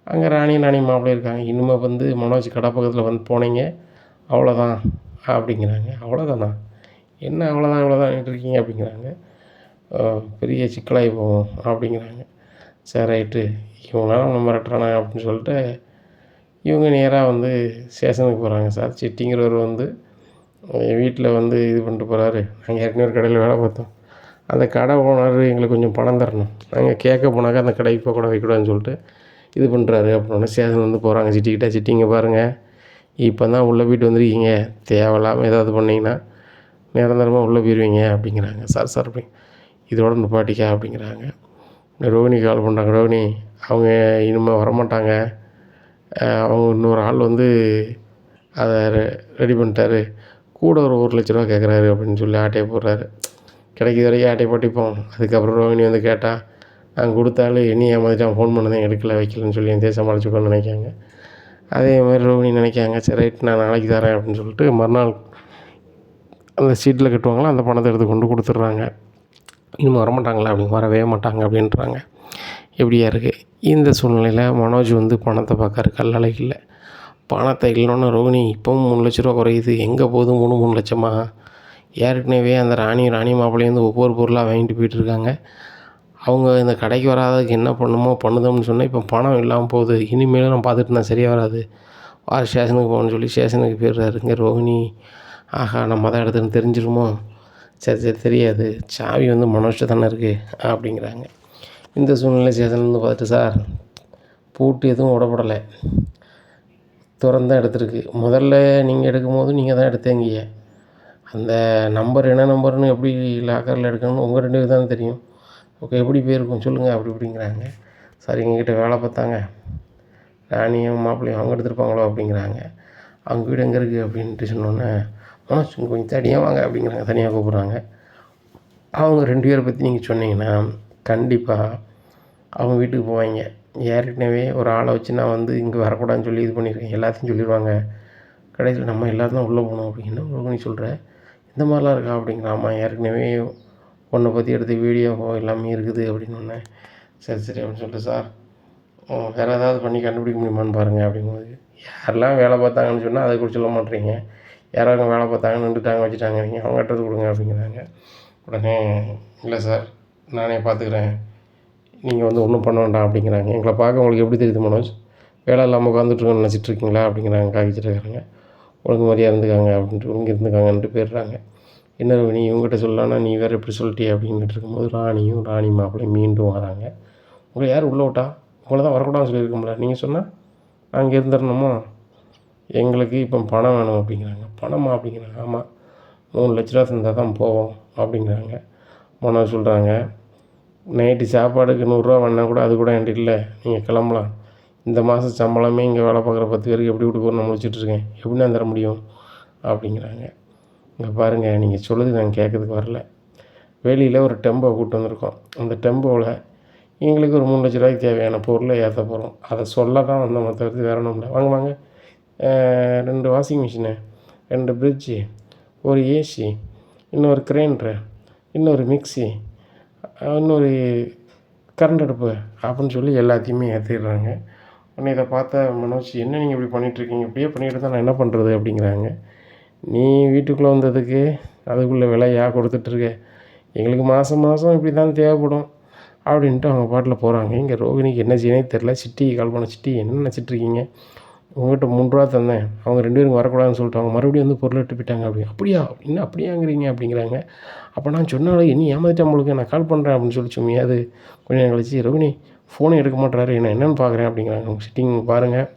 அங்கே ராணி மாப்பிள்ளை இருக்காங்க. இனிமேல் வந்து மனோஜ் கடை பக்கத்தில் வந்து போனீங்க அவ்வளோதான் அப்படிங்கிறாங்க. அவ்வளோதானா? என்ன அவ்வளோதான் இருக்கீங்க அப்படிங்கிறாங்க. பெரிய சிக்கலாகி போகும் அப்படிங்கிறாங்க. சரி ரைட்டு, இவங்களால நம்ம மிரட்டுறானா அப்படின்னு சொல்லிட்டு இவங்க நேராக வந்து ஸ்டேஷனுக்கு போகிறாங்க. சார், சிட்டிங்கிறவர் வந்து என் வீட்டில் வந்து இது பண்ணிட்டு போகிறாரு, நாங்கள் ஏற்கனவே ஒரு கடையில் வேலை பார்த்தோம், அந்த கடை ஓனர் எங்களுக்கு கொஞ்சம் பணம் தரணும், நாங்கள் கேட்க போனாக்கா அந்த கடைக்கு போகக்கூடாது வைக்கூடாதுன்னு சொல்லிட்டு இது பண்ணுறாரு அப்படின்னா ஸ்டேஷன் வந்து போகிறாங்க. சிட்டிக்கிட்ட, சிட்டிங்க பாருங்கள், இப்போ தான் உள்ளே போய்ட்டு வந்துருக்கீங்க, தேவையில்லாமல் ஏதாவது பண்ணிங்கன்னா நிரந்தரமாக உள்ளே போயிடுவீங்க அப்படிங்கிறாங்க. சார் அப்படி இதோட நிப்பாட்டிக்கா அப்படிங்கிறாங்க. ரோகிணி கால் பண்ணுறாங்க. ரோகிணி, அவங்க இனிமேல் வரமாட்டாங்க, அவங்க இன்னொரு ஆள் வந்து அதை ரெடி பண்ணிட்டாரு, கூட ஒரு 1,00,000 கேட்குறாரு அப்படின்னு சொல்லி ஆட்டையை போடுறாரு. கிடைக்கிற வரைக்கும் ஆட்டையை போட்டிப்போம். அதுக்கப்புறம் ரோகிணி வந்து கேட்டால், நாங்கள் கொடுத்தாலும் என்னை ஏமாற்றிட்டான், ஃபோன் பண்ணதான் எடுக்கல வைக்கலன்னு சொல்லி என் சமாளிச்சுக்கோன்னு நினைக்காங்க. அதே மாதிரி ரோகிணி நினைக்காங்க, சரி ரைட் நான் நாளைக்கு தரேன் அப்படின்னு சொல்லிட்டு மறுநாள் அந்த சீட்டில் கட்டுவாங்களா அந்த பணத்தை எடுத்து கொண்டு கொடுத்துட்றாங்க. இன்னும் வரமாட்டாங்களா அப்படின்னு, வரவே மாட்டாங்க அப்படின்றாங்க. எப்படியா இருக்குது இந்த சூழ்நிலையில் மனோஜ் வந்து பணத்தை பார்க்காரு. கல்லால் இல்லை, பணத்தை இல்லைன்னா ரோகிணி இப்போவும் 3,00,000 குறையுது, எங்கே போதும் 3 லட்சமா? ஏற்கனவே அந்த ராணி மாப்பிள்ளையும் வந்து ஒவ்வொரு பொருளாக வாங்கிட்டு போயிட்டுருக்காங்க. அவங்க இந்த கடைக்கு வராததுக்கு என்ன பண்ணுமோ பண்ணுதோம்னு சொன்னால் இப்போ பணம் இல்லாமல் போகுது. இனிமேலும் நான் பார்த்துட்டு இருந்தால் சரியாக வராது. ஸ்டேஷனுக்கு போகணுன்னு சொல்லி ஸ்டேஷனுக்கு போயிடுறாரு. இங்கே ரோகிணி ஆஹா நம்ம தான் எடுத்துன்னு தெரிஞ்சிருமோ? சரி சரி தெரியாது, சாவி வந்து மனோஜ்ட்ட தானே இருக்குது அப்படிங்கிறாங்க. இந்த சூழ்நிலை ஸ்டேஷன்லேருந்து பார்த்துட்டு சார் பூட்டு எதுவும் விடப்படலை, திறந்தான் எடுத்துருக்கு. முதல்ல நீங்கள் எடுக்கும்போது நீங்கள் தான் எடுத்தீங்க. அந்த நம்பர் என்ன நம்பர்னு எப்படி லாக்கரில் எடுக்கணும்னு உங்கள் 2 பேருக்கு தான் தெரியும். ஓகே எப்படி போயிருக்கும் சொல்லுங்கள் அப்படி இப்படிங்கிறாங்க. சார் எங்ககிட்ட வேலை பார்த்தாங்க, ராணியும் மாப்பிள்ளையும் அவங்க எடுத்துருப்பாங்களோ அப்படிங்கிறாங்க. அவங்க வீடு எங்கே இருக்குது அப்படின்ட்டு சொன்னோன்னே மனோஜ் கொஞ்சம் தனியாக வாங்க அப்படிங்கிறாங்க. தனியாக கூப்பிட்றாங்க. அவங்க 2 பேரை பற்றி நீங்கள் சொன்னீங்கன்னா கண்டிப்பாக அவங்க வீட்டுக்கு போவாங்க. ஏற்கனவே ஒரு ஆளை வச்சு நான் வந்து இங்கே வரக்கூடாதுன்னு சொல்லி இது பண்ணியிருக்கேன், எல்லாத்தையும் சொல்லிடுவாங்க. கடைசியில் நம்ம எல்லோரும் தான் உள்ளே போகணும் அப்படின்னு நீ சொல்கிற, இந்த மாதிரிலாம் இருக்கா அப்படிங்கிற. ஆமாம் ஏற்கனவே உன்னை பற்றி எடுத்த வீடியோ எல்லாமே இருக்குது அப்படின்னோடனே சரி சரி அப்படின்னு சொல்லிட்டு சார் வேறு ஏதாவது பண்ணி கண்டுபிடிக்க முடியுமான்னு பாருங்கள் அப்படிங்கும்போது, யாரெல்லாம் வேலை பார்த்தாங்கன்னு சொன்னால் அதை கூட சொல்ல மாட்டேறீங்க. யாராவது வேலை பார்த்தாங்க நின்றுட்டாங்க வச்சுட்டாங்க, நீங்கள் அவங்க கட்டுறது கொடுங்க அப்படிங்கிறாங்க. உடனே இல்லை சார் நானே பார்த்துக்கிறேன், நீங்கள் வந்து ஒன்றும் பண்ண வேண்டாம் அப்படிங்கிறாங்க. எங்களை பார்க்க உங்களுக்கு எப்படி தெரியுது மனோஜ், வேலை இல்லாமல் உட்காந்துட்ருக்கோன்னு நினச்சிட்ருக்கீங்களா அப்படிங்கிறாங்க. காய்ச்சிட்ருக்காங்க. ஒழுங்கு மாதிரியாக இருந்துக்காங்க அப்படின்ட்டு இங்கே இருந்துக்காங்கன்ட்டு போயிடுறாங்க. என்ன நீ இவங்ககிட்ட சொல்லலான்னா நீ வேறு எப்படி சொல்லிட்டியே அப்படின்ட்டு இருக்கும்போது ராணி மாப்பிள்ளையும் மீண்டும் வராங்க. உங்களை யார் உள்ளே விட்டா? உங்களை தான் வரக்கூடாதுன்னு சொல்லியிருக்கோம்ல, நீங்கள் சொன்னால் அங்கே இருந்துடணுமோ? எங்களுக்கு இப்போ பணம் வேணும் அப்படிங்கிறாங்க. பணமா அப்படிங்கிறாங்க. ஆமாம் 3 லட்ச ரூபா தந்தால் தான் போவோம் அப்படிங்கிறாங்க. மனோஜ் சொல்கிறாங்க, நைட்டு சாப்பாடுக்கு 100 வேணால் கூட அது கூட என்கிட்ட இல்லை, நீங்கள் கிளம்பலாம். இந்த மாதம் சம்பளமே இங்கே வேலை பார்க்குற 10 பேருக்கு எப்படி கொடுக்கணும் நான் முடிச்சிட்ருக்கேன், எப்படி நான் தர முடியும் அப்படிங்கிறாங்க. இங்கே பாருங்கள் நீங்கள் சொல்லுது நான் கேட்கறதுக்கு வரல. வெளியில் ஒரு டெம்போ கூப்பிட்டு வந்திருக்கோம். அந்த டெம்போவில் எங்களுக்கு ஒரு 3 லட்ச ரூபாய்க்கு தேவையான பொருளை ஏற்ற போகிறோம். அதை சொல்ல தான் வந்தோம், மற்றவருக்கு வேறு ஒன்றும் இல்லை. வாங்க 2 வாஷிங் மிஷினு, 2 ஃப்ரிட்ஜு, ஒரு ஏசி, இன்னொரு கிரைண்டரு, இன்னொரு மிக்சி, இன்னொரு கரண்ட் அடுப்பு அப்படின்னு சொல்லி எல்லாத்தையுமே ஏற்றிடுறாங்க. உடனே இதை பார்த்த மனோஜ், என்ன நீங்கள் இப்படி பண்ணிகிட்ருக்கீங்க, இப்படியே பண்ணிகிட்டு இருந்தால் நான் என்ன பண்ணுறது அப்படிங்கிறாங்க. நீ வீட்டுக்குள்ளே வந்ததுக்கு அதுக்குள்ளே விலையா கொடுத்துட்ருக்க, எங்களுக்கு மாதம் இப்படி தான் தேவைப்படும் அப்படின்ட்டு அவங்க பாட்டில் போகிறாங்க. இங்கே ரோகிணிக்கு என்ன செய்யனே தெரில. சிட்டிக்கு கால் பண்ண, சிட்டி என்ன நினச்சிட்ருக்கீங்க, உங்கள்கிட்ட 3 ரூபா தந்தேன், அவங்க 2 பேரும் வரக்கூடாதுன்னு சொல்லிட்டு அவங்க மறுபடியும் வந்து பொருள் எடுத்து போயிட்டாங்க. அப்படியா என்ன அப்படியாங்கிறீங்க அப்படிங்கிறாங்க. அப்போ நான் சொன்னாலும் இனி ஏமாற்றிட்டேன் உங்களுக்கு, நான் கால் பண்ணுறேன் அப்படின்னு சொல்லி சும்மையாது கொஞ்சம் நேரம் கழிச்சு ரோகிணி ஃபோனை எடுக்க மாட்டுறாரு, என்ன என்னென்னு பார்க்குறேன் அப்படிங்கிறாங்க. உங்கள் சிட்டிங் பாருங்கள்,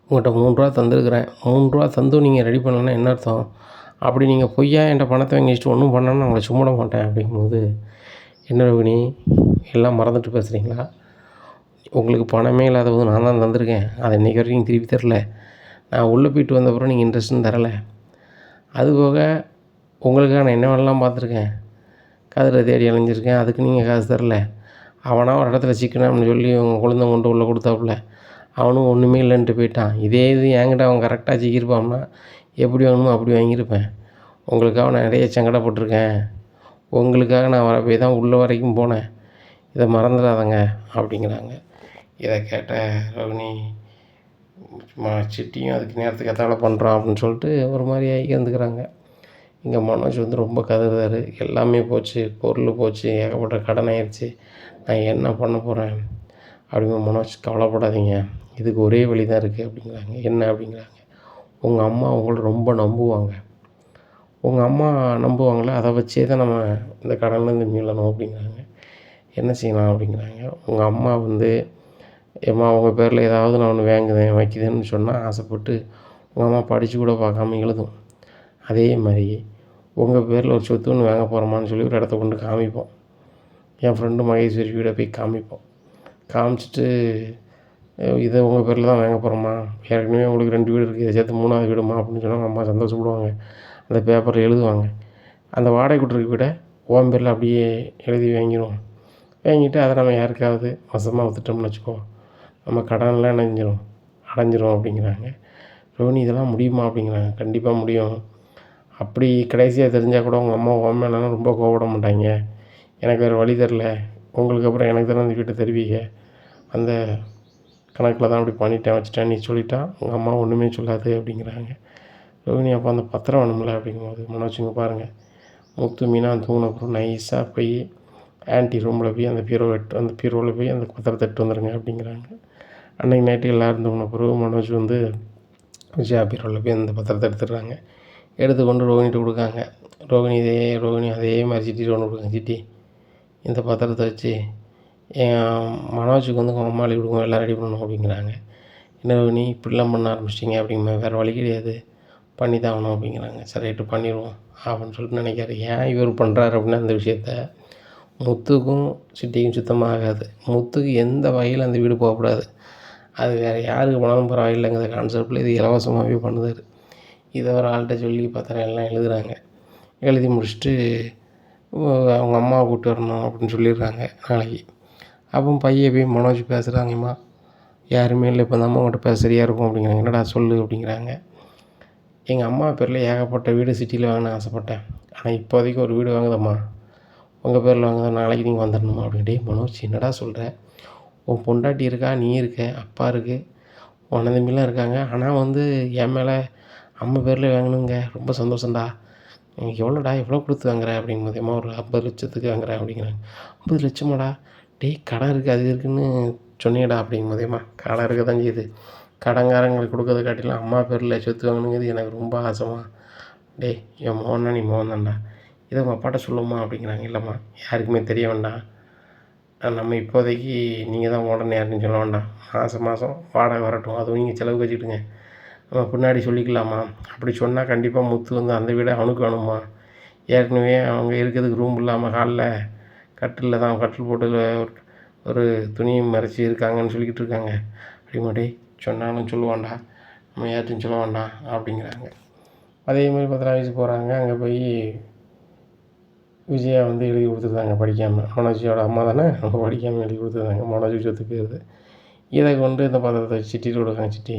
உங்கள்கிட்ட 3 ரூபா தந்துருக்குறேன், 3 ரூபா தந்தும் நீங்கள் ரெடி பண்ணலன்னா என்ன அர்த்தம், அப்படி நீங்கள் பொய்யா என்கிட்ட பணத்தை வாங்கி வச்சுட்டு ஒன்றும் பண்ணணும்னு உங்களை சும்மிட மாட்டேன் அப்படிங்கும்போது, என்ன ரோகிணி எல்லாம் மறந்துட்டு பேசுகிறீங்களா, உங்களுக்கு பணமே இல்லாத போது நான் தான் தந்திருக்கேன், அதை இன்றைக்கி வரைக்கும் திருப்பி தரல, நான் உள்ளே போயிட்டு வந்தப்பறம் நீங்கள் இன்ட்ரெஸ்ட்டும் தரலை, அதுபோக உங்களுக்காக நான் என்ன வேணாலும் பார்த்துருக்கேன், கதிரை தேடி அலைஞ்சிருக்கேன், அதுக்கு நீங்கள் காசு தரல, அவனா ஒரு இடத்துல சிக்கனான்னு சொல்லி உங்கள் குழந்தை கொண்டு உள்ளே கொடுத்தாப்புல, அவனும் ஒன்றுமே இல்லைன்ட்டு போயிட்டான். இதே இது என்கிட்ட அவன் கரெக்டாக சிக்கியிருப்பான்னா எப்படி வேணுமோ அப்படி வாங்கியிருப்பேன். உங்களுக்காக நான் நிறைய சங்கடப்பட்டிருக்கேன், உங்களுக்காக நான் வர போய் தான் உள்ள வரைக்கும் போனேன், இதை மறந்துடாதங்க அப்படிங்கிறாங்க. இதை கேட்ட ரோகிணி சிட்டியும் அதுக்கு நேரத்துக்கு எத்தால பண்ணுறான் அப்படின்னு சொல்லிட்டு ஒரு மாதிரி இருந்துக்கிறாங்க. இங்கே மனோஜ் வந்து ரொம்ப கதறாரு. எல்லாமே போச்சு, பொருள் போச்சு, ஏகப்பட்ட கடன் ஆயிடுச்சு, நான் என்ன பண்ண போகிறேன் அப்படிங்கிற. மனோஜ் கவலைப்படாதீங்க, இதுக்கு ஒரே வழி தான் இருக்குது அப்படிங்கிறாங்க. என்ன அப்படிங்கிறாங்க. உங்கள் அம்மா உங்களை ரொம்ப நம்புவாங்க, உங்கள் அம்மா நம்புவாங்களே அதை வச்சே தான் நம்ம இந்த கடன்லேருந்து மீளணும் அப்படிங்கிறாங்க. என்ன செய்யலாம் அப்படிங்கிறாங்க. உங்கள் அம்மா வந்து ஏம்மா உங்கள் பேரில் ஏதாவது நான் ஒன்று வாங்குதேன் வைக்குதேன்னு சொன்னால் ஆசைப்பட்டு உங்கள் அம்மா படித்து கூட பார்க்காம எழுதும். அதே மாதிரி உங்கள் பேரில் ஒரு சொத்து ஒன்று வாங்க போகிறோமான்னு சொல்லி ஒரு இடத்த கொண்டு காமிப்போம். என் ஃப்ரெண்டு மகேஸ்வரி வீடை போய் காமிப்போம். காமிச்சிட்டு இதை உங்கள் பேரில் தான் வாங்க போகிறோம்மா, ஏற்கனவே உங்களுக்கு 2 வீடு இருக்குது, இதை சேர்த்து 3ஆவது வீடுமா அப்படின்னு சொன்னால் அம்மா சந்தோஷப்படுவாங்க. அந்த பேப்பரில் எழுதுவாங்க. அந்த வாடகை கொடுத்துருக்க வீடை உன் பேரில் அப்படியே எழுதி வாங்கிடுவோம். வாங்கிட்டு அதை நம்ம யாருக்காவது வசமாக விற்றுட்டோம்னு வச்சுக்கோ, நம்ம கடன்லாம் அடைஞ்சிரும் அப்படிங்கிறாங்க. ரோனி இதெல்லாம் முடியுமா அப்படிங்கிறாங்க. கண்டிப்பாக முடியும். அப்படி கடைசியாக தெரிஞ்சால் கூட உங்கள் அம்மா உன் மேலாம் ரொம்ப கோவப்பட மாட்டாங்க. எனக்கு வேறு வழி தெரில, உங்களுக்கு அப்புறம் எனக்கு தானே அந்த வீட்டை தருவீங்க, அந்த கணக்கில் தான் அப்படி பண்ணிட்டேன் வச்சுட்டேன் நீ சொல்லிட்டா உங்கள் அம்மா ஒன்றுமே சொல்லாது அப்படிங்கிறாங்க. ரோகிணி அப்போ அந்த பத்திரம் வேணும்ல அப்படிங்கும்போது மனோஜுங்க பாருங்கள், முத்து மீனா தூங்கின அப்புறம் நைஸாக போய் ஆன்ட்டி ரூமில் போய் அந்த பீரோவில் போய் அந்த பத்திரத்தை எடுத்து வந்துடுங்க அப்படிங்கிறாங்க. அன்றைக்கி நைட்டு எல்லோரும் இருந்தவன பிறகு மனோஜ் வந்து விஜயா பீரோவில் போய் அந்த பத்திரத்தை எடுத்துடுறாங்க. எடுத்து கொண்டு ரோகிணிகிட்ட கொடுக்காங்க. ரோகிணி அதே மாதிரி சிட்டிட்டு ஒன்று கொடுக்காங்க. சிட்டி, இந்த பத்திரத்தை வச்சு என் மனோஜுக்கு வந்து உங்கள் அம்மா எழுதி கொடுங்க, எல்லாம் ரெடி பண்ணணும் அப்படிங்கிறாங்க. என்ன ரோகிணி இப்படிலாம் பண்ண ஆரம்பிச்சிட்டிங்க அப்படிங்கிற, வேறு வழி கிடையாது, பண்ணி தான் ஆகணும் அப்படிங்கிறாங்க. சரி ரைட்டு பண்ணிடுவோம் அப்படின்னு சொல்லிட்டு நினைக்காரு. ஏன் இவர் பண்ணுறாரு அப்படின்னா அந்த விஷயத்த முத்துக்கும் சிட்டிக்கும் சுத்தமாக ஆகாது. முத்துக்கு எந்த வகையில் அந்த வீடு போகக்கூடாது, அது வேறு யாருக்கு போனாலும் பரவாயில்லைங்கிற கான்செப்டில் இது இலவசமாகவே பண்ணுதார். இதை ஒரு ஆள்கிட்ட சொல்லி பத்திரம் எல்லாம் எழுதுகிறாங்க. எழுதி முடிச்சுட்டு அவங்க அம்மாவை கூப்பிட்டு வரணும் அப்படின்னு சொல்லிடுறாங்க நாளைக்கு. அப்போ பையன் போய் மனோஜ் பேசுகிறாங்கம்மா, யாருமே இல்லை, இப்போ அந்த அம்மா மட்டும் பேச சரியாக இருக்கும் அப்படிங்கிறாங்க. என்னடா சொல்லு அப்படிங்கிறாங்க. எங்கள் அம்மா பேரில் ஏகப்பட்ட வீடு சிட்டியில் வாங்கின ஆசைப்பட்டேன், ஆனால் இப்போதைக்கு ஒரு வீடு வாங்குதம்மா, உங்கள் பேரில் வாங்குதான், நாளைக்கு நீங்கள் வந்துடணுமா அப்படின்ட்டு. மனோஜ் என்னடா சொல்கிற, உன் பொண்டாட்டி இருக்கா, நீ இருக்க, அப்பா இருக்குது, உன தம்பிலாம் இருக்காங்க, ஆனால் வந்து என் மேலே அம்மா பேரில் வாங்கணுங்க, ரொம்ப சந்தோஷம்டா, எவ்வளோடா எவ்வளோ கொடுத்து வாங்குற அப்படிங்கும்போது, அம்மா ஒரு 50 லட்சத்துக்கு வாங்குறேன் அப்படிங்கிறாங்க. 50 லட்சமாடா, டேய் கடன் இருக்குது அது இருக்குதுன்னு சொன்னியடா அப்படிங்கும்போதேம்மா, கடன் இருக்க தான் செய்யுது, கடன்காரங்களுக்கு கொடுக்கறத காட்டிலாம் அம்மா பேரில் சொத்து வாங்கணுங்கிறது எனக்கு ரொம்ப ஆசைமா, டேய் என் மோகனா நீ மோகன் தான்டா, இதை உங்கள் அப்பாட்ட சொல்லுமா அப்படிங்கிறாங்க. இல்லைம்மா யாருக்குமே தெரிய வேண்டாம், நம்ம இப்போதைக்கு நீங்கள் தான் உடனே யாருன்னு சொல்ல வேண்டாம், மாதம் வாடகை வரட்டும், அதுவும் நீங்கள் செலவுக்கு வச்சுக்கிட்டுங்க, நம்ம பின்னாடி சொல்லிக்கலாமா, அப்படி சொன்னால் கண்டிப்பாக முத்து வந்து அந்த வீடை அவனுக்கு வேணுமா, ஏற்கனவே அவங்க இருக்கிறதுக்கு ரூம் இல்லாமல் ஹாலில் கட்டிலில் தான் கட்டில் போட்டு ஒரு துணியை மறைச்சி இருக்காங்கன்னு சொல்லிக்கிட்டு இருக்காங்க. அப்படிமாட்டே சொன்னாலும் சொல்லுவான்டா, நம்ம யார்ட்டும் சொல்ல வேண்டாம் அப்படிங்கிறாங்க. அதே மாதிரி 10ஆம் வயசு போகிறாங்க. அங்கே போய் விஜயா வந்து எழுதி கொடுத்துருந்தாங்க படிக்காமல், மனோஜியோட அம்மா தானே, அவங்க படிக்காமல் எழுதி கொடுத்துருந்தாங்க, மனோஜுக்கு சொத்து போயிடுது. இதை கொண்டு இந்த பத்திரத்தை சிட்டிட்டு கொடுக்காங்க. சிட்டி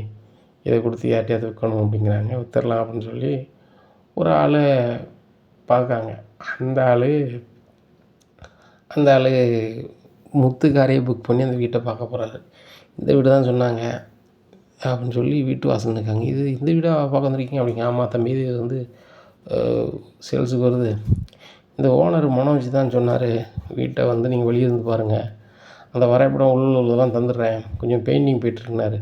இதை கொடுத்து யார்ட்டையாவது விற்கணும் அப்படிங்கிறாங்க. விற்றுடலாம் அப்படின்னு சொல்லி ஒரு ஆள் பார்க்காங்க. அந்த ஆள் முத்துக்காரையே புக் பண்ணி அந்த வீட்டை பார்க்க போகிறாரு. இந்த வீடு தான் சொன்னாங்க அப்படின்னு சொல்லி வீட்டு வாசல் இருக்காங்க. இந்த வீடாக பார்க்க வந்திருக்கீங்க அப்படிங்க. ஆமாம் தம்பி, இது வந்து சேல்ஸுக்கு வருது, இந்த ஓனர் மனோஜ் தான் சொன்னார், வீட்டை வந்து நீங்கள் வெளியே இருந்து பாருங்கள், அந்த வரைபடம் உள்ளதான் தந்துடுறேன், கொஞ்சம் பெயிண்டிங் போய்ட்டுருக்குனாரு.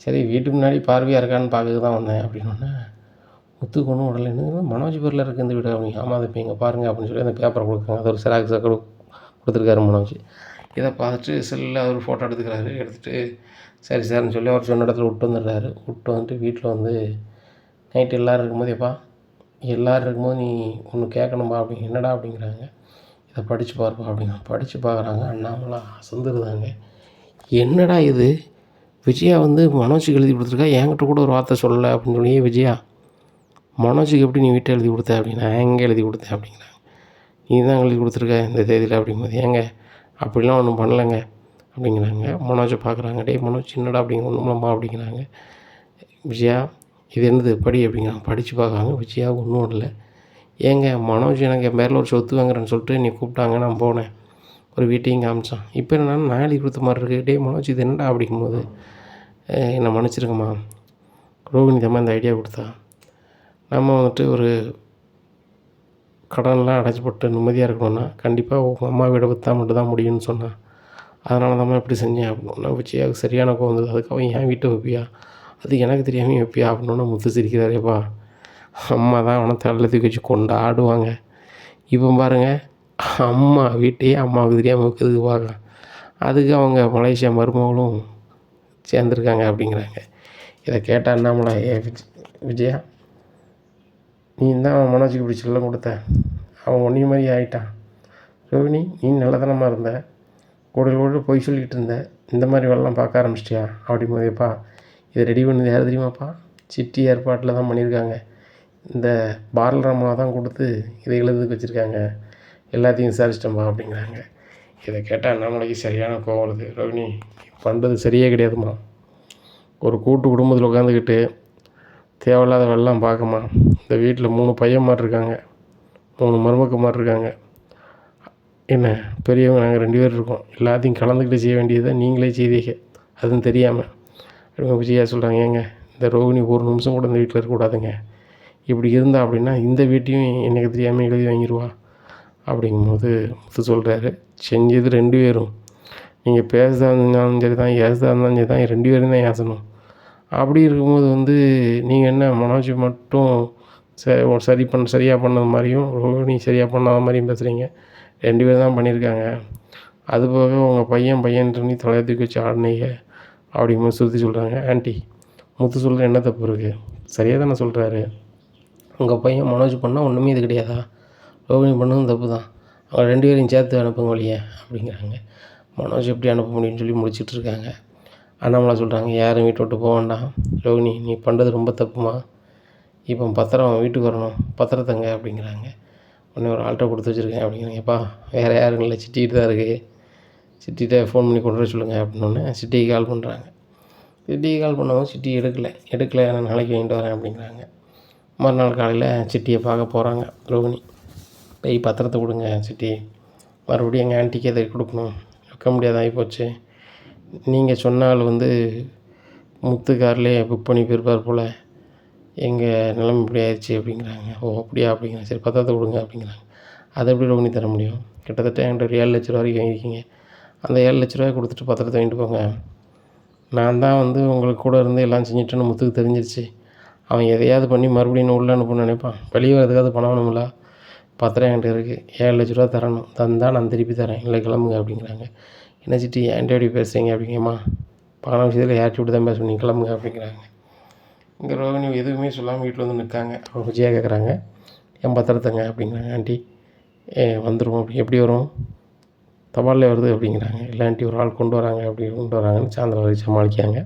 சரி வீட்டுக்கு முன்னாடி பார்வையாக இருக்கான்னு பார்க்க தான் வந்தேன் அப்படின்னோடனே முத்துக்கு ஒன்றும் உடலை, என்ன மனோஜ் பேரில் இருக்குது இந்த வீடு அப்படிங்க. ஆமாம் அதை இப்போ இங்கே பாருங்கள் அப்படின்னு சொல்லி அந்த பேப்பரை கொடுக்குறாங்க. அது ஒரு செராக்ஸாக கொடுத்துருக்காரு மனோஜ். இதை பார்த்துட்டு செல்லில் அவர் ஃபோட்டோ எடுத்துக்கிறாரு. எடுத்துகிட்டு சரி சார்னு சொல்லி அவர் சொன்ன இடத்துல விட்டு வந்துடுறாரு. விட்டு வந்துட்டு வீட்டில் வந்து நைட்டு எல்லோரும் இருக்கும்போது, எப்பா எல்லோரும் இருக்கும்போது நீ ஒன்று கேட்கணும்பா அப்படிங்க. என்னடா அப்படிங்கிறாங்க. இதை படித்து பாருப்பா அப்படிங்க. படித்து பார்க்குறாங்க. அண்ணாமலை அசந்துருந்தாங்க. என்னடா இது, விஜயா வந்து மனோஜுக்கு எழுதி கொடுத்துருக்கா, என்கிட்ட கூட ஒரு வார்த்தை சொல்லலை அப்படின்னு சொல்லி, விஜயா மனோஜுக்கு எப்படி நீ வீட்டை எழுதி கொடுத்த அப்படின்னா, எங்கே எழுதி கொடுத்தேன் அப்படிங்கிறாங்க. நீ தான் எழுதி கொடுத்துருக்க இந்த தேதியில் அப்படிங்கும்போது, ஏங்க அப்படிலாம் ஒன்றும் பண்ணலைங்க அப்படிங்கிறாங்க. மனோஜை பார்க்குறாங்க. டே மனோஜ் என்னடா அப்படிங்கிற, ஒன்றும்லம்மா அப்படிங்கிறாங்க. விஜயா இது என்னது படி அப்படிங்கிறாங்க. படித்து பார்க்குறாங்க. விஜயா ஒன்றும் இல்லை. ஏங்க மனோஜ் எனக்கு என் பேரில் ஒரு சொத்து வாங்குறேன்னு சொல்லிட்டு நீ கூப்பிட்டாங்க, நான் போனேன், ஒரு வீட்டையும் காமிச்சான், இப்போ என்னன்னா நான் எழுதி கொடுத்த மாதிரி இருக்குது. டே மனோஜ் இது என்னடா அப்படிங்கும்போது, என்னை மன்னிச்சிருக்கம்மா, ரோகிணி தான் இந்த ஐடியா கொடுத்தா, நம்ம வந்துட்டு ஒரு கடன்லாம் அடைச்சி போட்டு நிம்மதியாக இருக்கணும்னா கண்டிப்பாக உங்கள் அம்மா வீடை விற்றா மட்டும் தான் முடியும்னு சொன்னான், அதனால தான் இப்படி செஞ்சேன் அப்படின்னா. விஜயாவுக்கு சரியான கோவம் வந்தது. அதுக்காக என் வீட்டை வைப்பியா, அது எனக்கு தெரியாமல் வைப்பியா அப்படின்னா முத்து சிரிக்கிறாரேப்பா, அம்மா தான் அவனை தள்ள தூக்கி வச்சு கொண்டாடுவாங்க, இப்போ பாருங்கள் அம்மா வீட்டையே அம்மாவுக்கு தெரியாமல் வைக்கிறதுக்கு பார்க்கலாம், அதுக்கு அவங்க மலேசியா மருமகளும் சேர்ந்துருக்காங்க அப்படிங்கிறாங்க. இதை கேட்டால் அண்ணாமலை, விஜயா நீ தான் அவன் மனோஜுக்கு இப்படி செல்லம் கொடுத்த, அவன் ஒன்றி மாதிரி ஆகிட்டான், ரோகிணி நீ நல்லதனமாக இருந்த, கூட போய் சொல்லிக்கிட்டு இருந்த, இந்த மாதிரி வேலைலாம் பார்க்க ஆரம்பிச்சிட்டியா அப்படிம்போதேப்பா, இதை ரெடி பண்ணது யார் தெரியுமாப்பா, சிட்டி ஏற்பாட்டில் தான் பண்ணியிருக்காங்க, இந்த பாலராமா தான் கொடுத்து இதை எழுதுக்கு வச்சுருக்காங்க, எல்லாத்தையும் விசாரிச்சிட்டோம்பா அப்படிங்கிறாங்க. இதை கேட்டால் அண்ணாமலைக்கு சரியான கோவம் வருது. ரோகிணி பண்ணுறது சரியே கிடையாதுமா, ஒரு கூட்டு குடும்பத்தில் உட்காந்துக்கிட்டு தேவையில்லாத வேலைலாம் பார்க்கமா, இந்த வீட்டில் 3 பையன் மாதிரி இருக்காங்க, 3 மருமக்க மாதிரி இருக்காங்க, என்ன பெரியவங்க நாங்கள் 2 பேர் இருக்கோம், எல்லாத்தையும் கலந்துக்கிட்டு செய்ய வேண்டியதை நீங்களே செய்தீங்க, அதுவும் தெரியாமல் அப்படின்னு விஜயா சொல்கிறாங்க. ஏங்க இந்த ரோகிணி ஒரு நிமிஷம் கூட இந்த வீட்டில் இருக்கக்கூடாதுங்க, இப்படி இருந்தால் அப்படின்னா இந்த வீட்டையும் எனக்கு தெரியாமல் எழுதி வாங்கிடுவா அப்படிங்கும்போது முத்து சொல்கிறாரு. செஞ்சது 2 பேரும். நீங்கள் பேசுறதா இருந்தாலும் சரி தான், ஏசுறதா இருந்தாலும் சரி தான், 2 பேரும் தான் ஏசணும். அப்படி இருக்கும்போது வந்து நீங்கள் என்ன மனோஜ் மட்டும் சரியாக பண்ணது மாதிரியும், ரோகிணி சரியாக பண்ணாத மாதிரியும் பேசுகிறீங்க. 2 பேரும் தான் பண்ணியிருக்காங்க. அதுபோக உங்கள் பையன் சொல்லி தலையை தூக்கி வச்சு ஆடினீங்க அப்படிங்கும்போது சுற்றி சொல்கிறாங்க. ஆண்டி, முத்து சொல்கிற என்ன தப்பு இருக்குது? சரியாக தானே சொல்கிறாரு. உங்கள் பையன் மனோஜ் பண்ணால் ஒன்றுமே இது கிடையாதா? ரோகிணி பண்ணதும் தப்பு தான். அவங்க 2 பேரையும் சேர்த்து அனுப்புங்க வழியே அப்படிங்கிறாங்க. மனோஜ் எப்படி அனுப்ப முடியும்னு சொல்லி முடிச்சுட்டு இருக்காங்க. அண்ணாமலை சொல்கிறாங்க, யாரும் வீட்டை விட்டு போக வேண்டாம். ரோகிணி, நீ பண்ணுறது ரொம்ப தப்புமா. இப்போ பத்திரம் வீட்டுக்கு வரணும், பத்திரத்தங்க அப்படிங்கிறாங்க. உடனே ஒரு ஆள்கிட்ட கொடுத்து வச்சுருக்கேன் அப்படிங்கிறாங்க. எப்பா வேறு யாரும் இல்லை, சிட்டிகிட்டு தான் இருக்குது, சிட்டிகிட்ட ஃபோன் பண்ணி கொண்டு வர சொல்லுங்கள் அப்படின்னோடனே சிட்டிக்கு கால் பண்ணுறாங்க. சிட்டிக்கு கால் பண்ணவும் சிட்டி எடுக்கலை நான் நாளைக்கு வாங்கிட்டு வரேன் அப்படிங்கிறாங்க. மறுநாள் காலையில் சிட்டியை பார்க்க போகிறாங்க ரோகிணி. போய் பத்திரத்தை கொடுங்க சிட்டி, மறுபடியும் எங்கள் ஆன்ட்டிக்கு அதை கொடுக்கணும், வைக்க முடியாத ஆகிப்போச்சு. நீங்கள் சொன்னால் வந்து முத்து கார்லேயே புக் பண்ணி போயிருப்பார் போல், எங்கள் நிலைமை இப்படி ஆயிடுச்சு அப்படிங்கிறாங்க. ஓ அப்படியா அப்படிங்கிறாங்க. சரி பத்திரத்தை கொடுங்க அப்படிங்கிறாங்க. அதை எப்படி ரோகிணி தர முடியும்? கிட்டத்தட்ட என்கிட்ட ஒரு 7 லட்ச ரூபா வரைக்கும் வாங்கியிருக்கீங்க. அந்த 7 லட்ச ரூபாய் கொடுத்துட்டு பத்திரத்தை வாங்கிட்டு போங்க. நான் தான் வந்து உங்களுக்கு கூட இருந்து எல்லாம் செஞ்சுட்டேன்னு முத்துக்கு தெரிஞ்சிருச்சு. அவன் எதையாவது பண்ணி மறுபடியும் உள்ளே அனுப்பணும்னு நினைப்பான். வெளியே வரதுக்காவது பணம் வேணும்ல. பத்திரம் என்கிட்ட இருக்குது, 7 லட்ச ரூபா தரணும், தந்தால் நான் திருப்பி தரேன், இல்லை கிளம்புங்க அப்படிங்கிறாங்க. என்ன சிட்டி என்கிட்ட எப்படி பேசுகிறீங்க அப்படிங்கம்மா, பணம் விஷயத்தில் யார்ட்டி விட்டு தான் பேசணும், நீங்கள் கிளம்புங்க அப்படிங்கிறாங்க. இங்கே ரோகிணி எதுவுமே சொல்லாமல் வீட்டில் வந்து நிற்காங்க. அவங்க விஜயா கேட்குறாங்க, என் பத்திரத்தங்க அப்படிங்கிறாங்க. ஆண்டி வந்துடும் அப்படி எப்படி வரும், தபாலில் வருது அப்படிங்கிறாங்க. இல்லை ஆண்டி ஒரு ஆள் கொண்டு வராங்க அப்படி கொண்டு வராங்கன்னு சாயந்தரம் வரை சமாளிக்காங்க.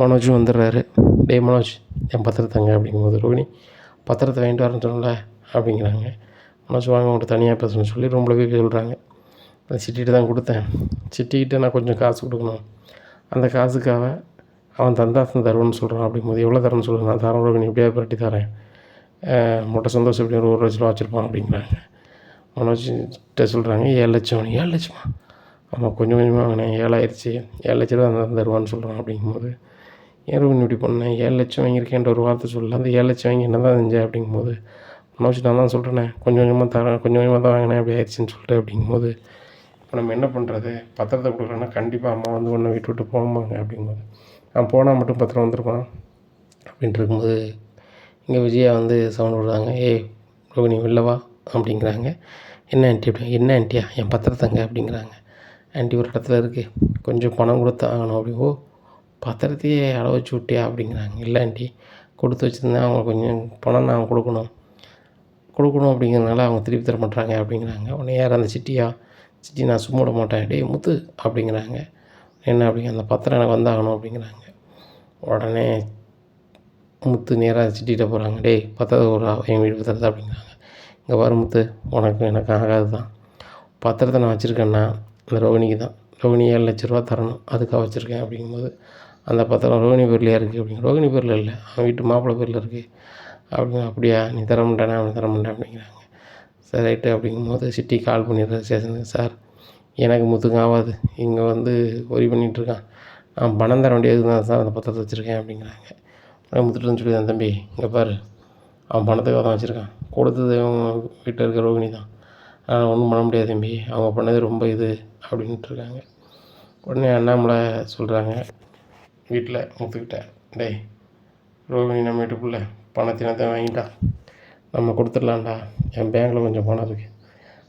மனோஜும் வந்துடுறாரு. டே மனோஜ், என் பத்திரத்தங்க அப்படிங்கும்போது ரோகிணி, பத்திரத்தை வாங்கிட்டு வரேன்னு சொல்லல அப்படிங்கிறாங்க. மனோஜ் வாங்க உங்கள்கிட்ட தனியாக பேசணும்னு சொல்லி ரூமில் போய் சொல்கிறாங்க. அந்த சிட்டிகிட்ட தான் கொடுத்தேன், சிட்டிக்கிட்ட நான் கொஞ்சம் காசு கொடுக்கணும், அந்த காசுக்காக அவன் தந்தாசன் தருவேன்னு சொல்கிறான் அப்படிங்கும்போது எவ்வளோ தரேன்னு சொல்லுங்கள், நான் தரேன் ரோகிணி, எப்படியாவது புரட்டி தரேன், மொட்டை சந்தோஷம் எப்படி ஒரு 1 லட்ச ரூபா வச்சுருப்பான் அப்படிங்கிறாங்க. மனோஜ்கிட்ட சொல்கிறாங்க 7 லட்சம். 7 லட்சமா? ஆமாம், கொஞ்சம் கொஞ்சமாக வாங்கினேன், 7 ஆயிடுச்சு, 7 லட்ச ரூபா தருவான்னு சொல்கிறான் அப்படிங்கும்போது, ஏன் ரோகிணி இப்படி பண்ணேன், 7 லட்சம் வாங்கியிருக்கேன்ற ஒரு வார்த்தை சொல்லல, அந்த 7 லட்சம் வாங்கி என்ன தான் செஞ்சேன் அப்படிங்கும்போது, மனோஜ் நான் தான் சொல்கிறேனே கொஞ்சம் கொஞ்சமாக தரேன், கொஞ்சம் கொஞ்சமாக தான் வாங்கினேன் அப்படி ஆயிடுச்சுன்னு சொல்லிட்டு அப்படிங்கும்போது, இப்போ நம்ம என்ன பண்ணுறது, பத்திரத்தை கொடுக்குறோன்னா கண்டிப்பாக அம்மா வந்து ஒன்றை வீட்டு விட்டு போகமாங்க அப்படிங்கும்போது, நான் போனால் மட்டும் பத்திரம் வந்துருப்பான் அப்படின்ட்டு இருக்கும்போது, இங்கே விஜயா வந்து சவுண்ட் விடுறாங்க. ஏய் ரோகிணி வெளிலவா அப்படிங்கிறாங்க. என்ன ஆண்டி அப்படி, என்ன ஆண்டியா, என் பத்திரத்தங்க அப்படிங்கிறாங்க. ஆண்டி ஒரு இடத்துல இருக்குது, கொஞ்சம் பணம் கொடுத்து ஆகணும் அப்படி. ஓ பத்திரத்தையே அட வச்சு விட்டியா அப்படிங்கிறாங்க. இல்லை ஆண்டி, கொடுத்து வச்சுருந்தேன், அவங்க கொஞ்சம் பணம் நான் கொடுக்கணும் அப்படிங்கிறதுனால அவங்க திருப்பி தர மாட்டாங்க அப்படிங்கிறாங்க. உடனே யார் அந்த சிட்டியா, சிட்டி நான் சும்மா விட மாட்டேன், டேய் முத்து அப்படிங்கிறாங்க. என்ன அப்படிங்க, அந்த பத்திரம் எனக்கு வந்தாகணும் அப்படிங்கிறாங்க. உடனே முத்து நேராக சிட்டிகிட்ட போகிறாங்க. டேய் பத்திரத்தை ஒரு என் வீடு பத்திரத்தை அப்படிங்கிறாங்க. இங்கே பாரு முத்து, உனக்கு எனக்கு ஆகாது தான், பத்திரத்தை நான் வச்சுருக்கேன்னா அந்த ரோகிணிக்கு தான், ரோகிணி 7 லட்ச ரூபா தரணும், அதுக்காக வச்சுருக்கேன் அப்படிங்கும்போது, அந்த பத்திரம் ரோகிணி பேர்லையா இருக்குது அப்படிங்க. ரோகிணி பேரில் இல்லை, அவன் வீட்டு மாப்பிள்ளை பேரில் இருக்குது அப்படிங்க. அப்படியா, நீ தர மாட்டேனா, அவன் தர மாட்டேன் அப்படிங்கிறாங்க. சரி ரைட்டு அப்படிங்கும்போது சிட்டி கால் பண்ணிடுறாரு ஸ்டேஷனுக்கு. சார் எனக்கு முத்துக்கு ஆகாது, இங்கே வந்து ஒரி பண்ணிகிட்ருக்கான், நான் பணம் தர வேண்டியது தான் சார் அந்த பத்திரத்தை வச்சுருக்கேன் அப்படிங்கிறாங்க. முத்துட்டுன்னு சொல்லி தான், தம்பி இங்கே பாரு, அவன் பணத்துக்காக தான் வச்சுருக்கான், கொடுத்தது வீட்டில் இருக்க ரோகிணி தான், ஒன்றும் பண்ண முடியாது தம்பி, அவங்க பண்ணது ரொம்ப இது அப்படின்ட்டுருக்காங்க. உடனே அண்ணாமலை சொல்கிறாங்க வீட்டில் முத்துக்கிட்ட, டேய் ரோகிணி நம்ம வீட்டுக்குள்ளே பணத்தினத்தை வாங்கிட்டா, நம்ம கொடுத்துடலாம்டா, என் பேங்கில் கொஞ்சம் பணம் இருக்குது,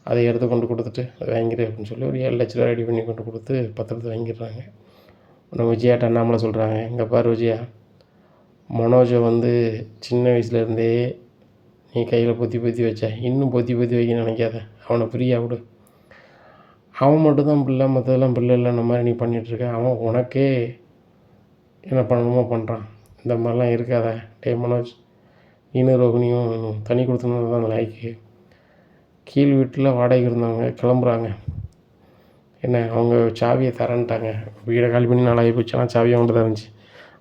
அதை எடுத்து கொண்டு கொடுத்துட்டு அதை வாங்கிடு அப்படின்னு சொல்லி ஒரு 7 லட்ச ரூபா ரெடி பண்ணி கொண்டு கொடுத்து பத்திரத்தை வாங்கிடுறாங்க. உடனே விஜயாட்ட அண்ணாமலை சொல்கிறாங்க, இங்கே பாரு விஜயா, மனோஜை வந்து சின்ன வயசுலேருந்தே நீ கையில் பொத்தி வச்ச, இன்னும் பொத்தி வைக்க நினைக்காத, அவனை ஃப்ரீயாக விடு, அவன் மட்டும்தான் பிள்ளை, மற்றதெல்லாம் பிள்ளை இல்லைன்ன மாதிரி நீ பண்ணிகிட்ருக்க, அவன் உனக்கே என்ன பண்ணணுமோ பண்ணுறான், இந்த மாதிரிலாம் இருக்காத. டே மனோஜ், நீனும் ரோகிணியும் தனி கொடுத்துனது தான் லாய்க்கு, கீழ் வீட்டில் வாடகைக்கு இருந்தவங்க கிளம்புறாங்க, என்ன அவங்க சாவியை தரேன்ட்டாங்க, வீடை காலி பண்ணி நாளாகி போச்சுன்னா சாவியை கொண்டு தான் இருந்துச்சு,